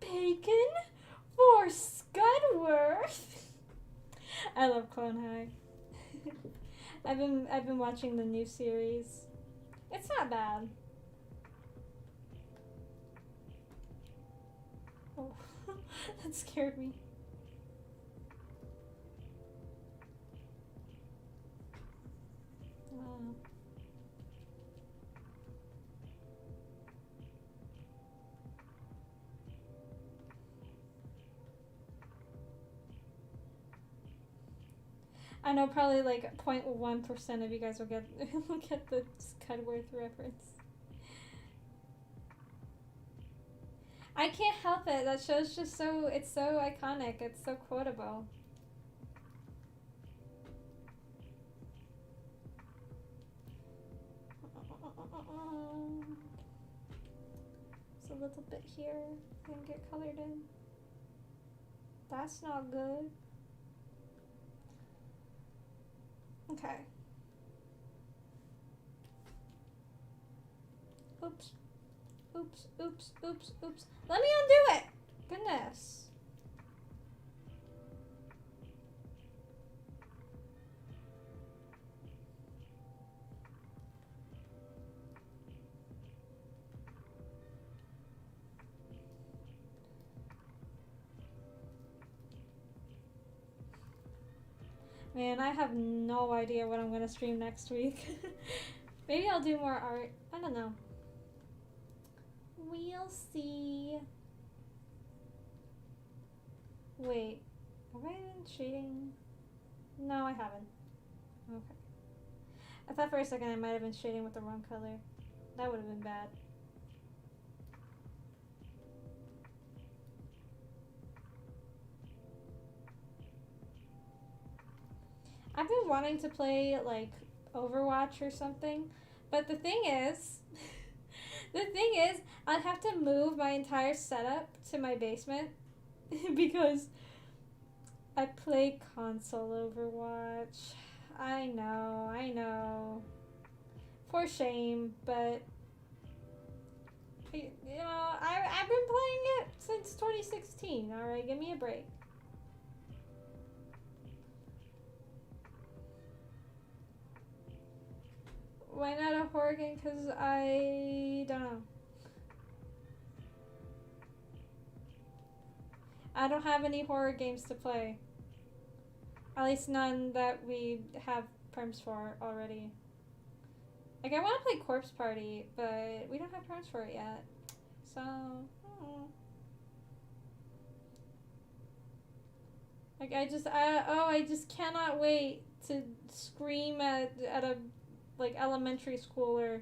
Bacon for Scudworth. I love Clone High. I've been watching the new series. It's not bad. Oh, that scared me. Oh. I know probably like 0.1% of you guys will get get the Scudworth reference. I can't help it. That show's just it's so iconic. It's so quotable. It's a little bit here. Can get colored in. That's not good. Okay. Oops. Oops, oops, oops, oops. Let me undo it! Goodness. Man, I have no idea what I'm gonna stream next week. Maybe I'll do more art. I don't know. We'll see. Wait, have I been shading? No, I haven't. Okay. I thought for a second I might have been shading with the wrong color. That would have been bad. I've been wanting to play, like, Overwatch or something, but the thing is, I'd have to move my entire setup to my basement because I play console Overwatch. I know. For shame, but I've been playing it since 2016. All right, give me a break. Why not a horror game? Because I don't know. I don't have any horror games to play. At least none that we have perms for already. Like, I want to play Corpse Party, but we don't have perms for it yet. So, like, I just cannot wait to scream at a, like, elementary schooler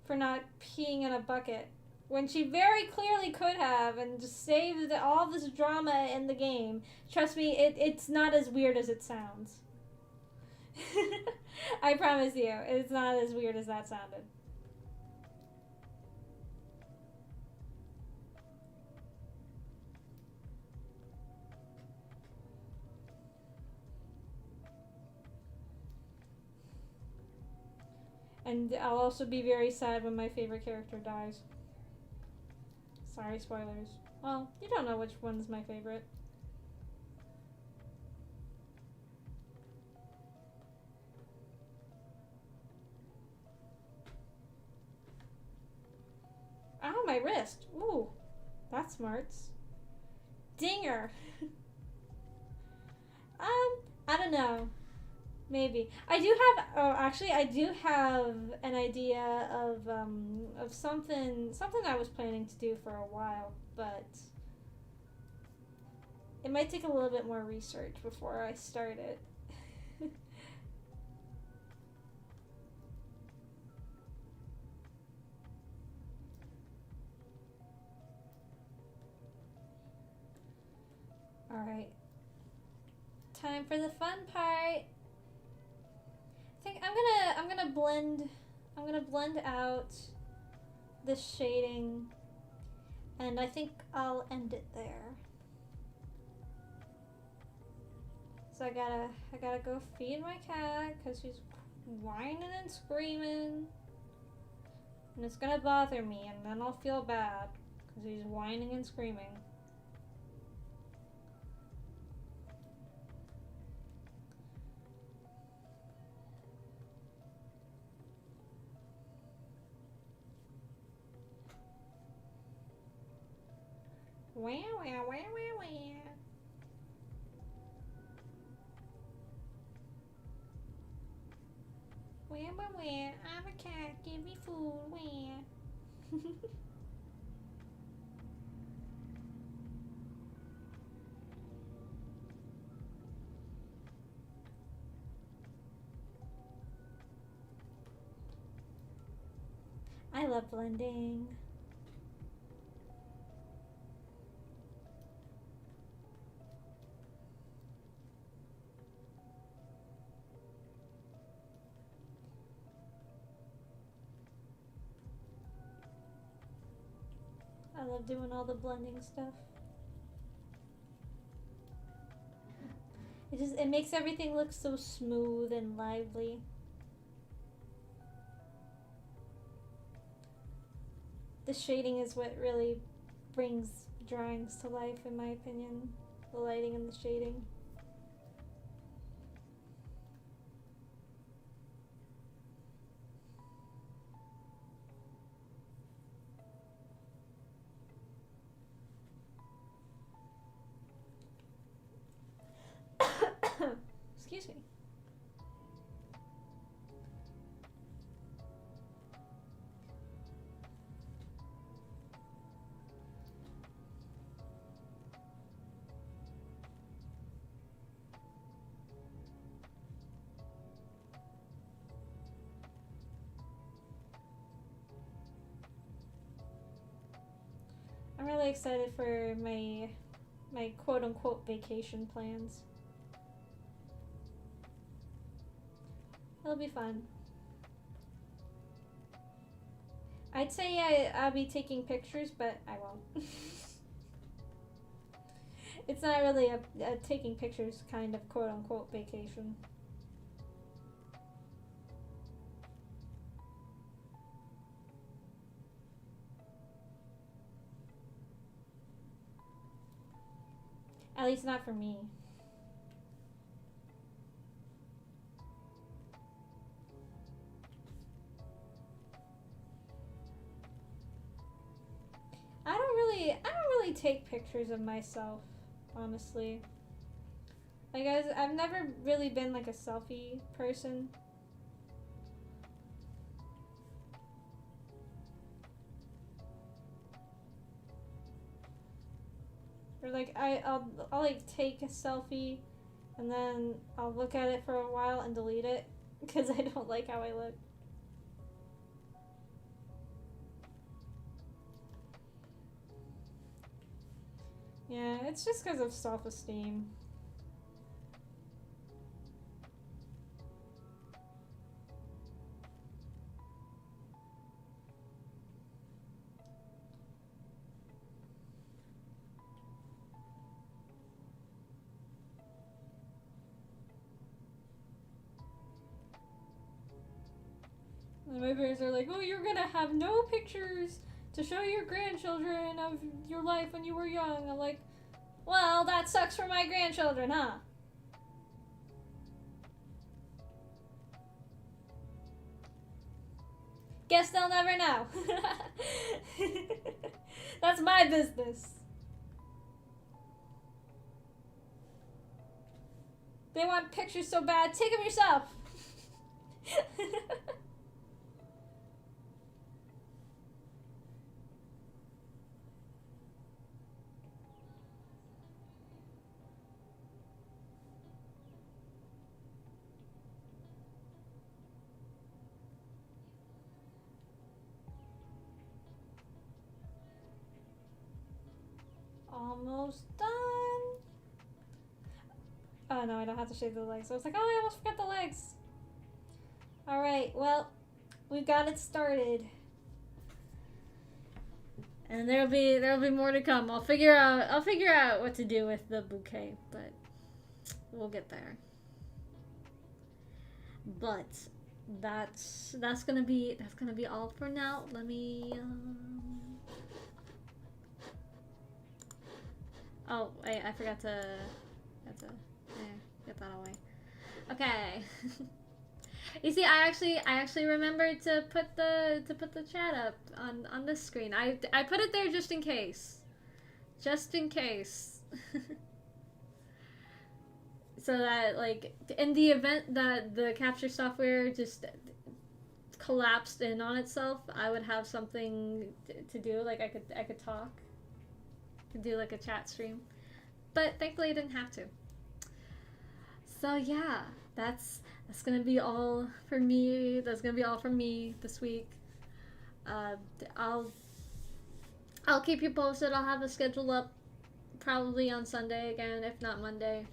for not peeing in a bucket when she very clearly could have and just saved all this drama in the game. Trust me, it's not as weird as it sounds. I promise you, it's not as weird as that sounded. And I'll also be very sad when my favorite character dies. Sorry, spoilers. Well, you don't know which one's my favorite. Ow, my wrist. Ooh, that's smarts. Dinger. I don't know. Maybe. I do have, oh, actually, I do have an idea of something I was planning to do for a while, but it might take a little bit more research before I start it. Alright. Time for the fun part. I think I'm gonna blend out the shading, and I think I'll end it there. So I gotta go feed my cat because she's whining and screaming, and it's gonna bother me, and then I'll feel bad because he's whining and screaming. Wah, wah, wah, wah, wah. Wah, wah, wah. I'm a cat. Give me food. Wah. I love blending. I love doing all the blending stuff. It makes everything look so smooth and lively. The shading is what really brings drawings to life, in my opinion. The lighting and the shading. Excuse me. I'm really excited for my quote-unquote vacation plans. It'll be fun. I'd say I'll be taking pictures, but I won't. It's not really a taking pictures kind of quote-unquote vacation. At least not for me. I don't really take pictures of myself, honestly. Like, I've never really been like a selfie person. Or like I'll like take a selfie and then I'll look at it for a while and delete it because I don't like how I look. Yeah, it's just because of self-esteem. And my parents are like, oh, you're gonna have no pictures to show your grandchildren of your life when you were young. I'm like, well, that sucks for my grandchildren, huh? Guess they'll never know. That's my business. They want pictures so bad, take them yourself. Almost done. Oh no, I don't have to shave the legs. I was like, oh, I almost forgot the legs. Alright, well, we got it started. And there'll be more to come. I'll figure out what to do with the bouquet, but we'll get there. But that's gonna be all for now. Let me oh wait, I forgot to get that away. Okay. You see, I actually remembered to put the chat up on this screen. I put it there just in case. Just in case. So that, like, in the event that the capture software just collapsed in on itself, I would have something to do. Like, I could talk, could do like a chat stream, but thankfully I didn't have to. So yeah, that's gonna be all for me. That's gonna be all from me this week. I'll keep you posted. I'll have a schedule up probably on Sunday again, if not Monday.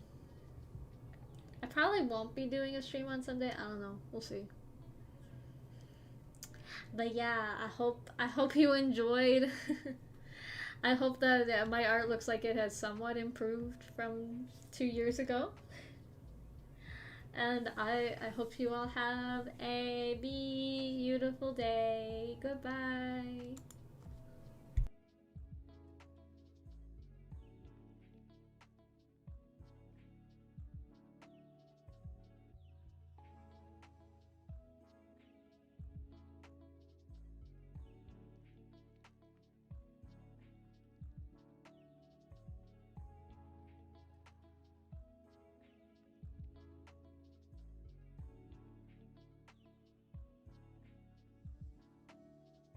I probably won't be doing a stream on Sunday. I don't know. We'll see. But yeah, I hope you enjoyed. I hope that my art looks like it has somewhat improved from 2 years ago. And I hope you all have a beautiful day. Goodbye.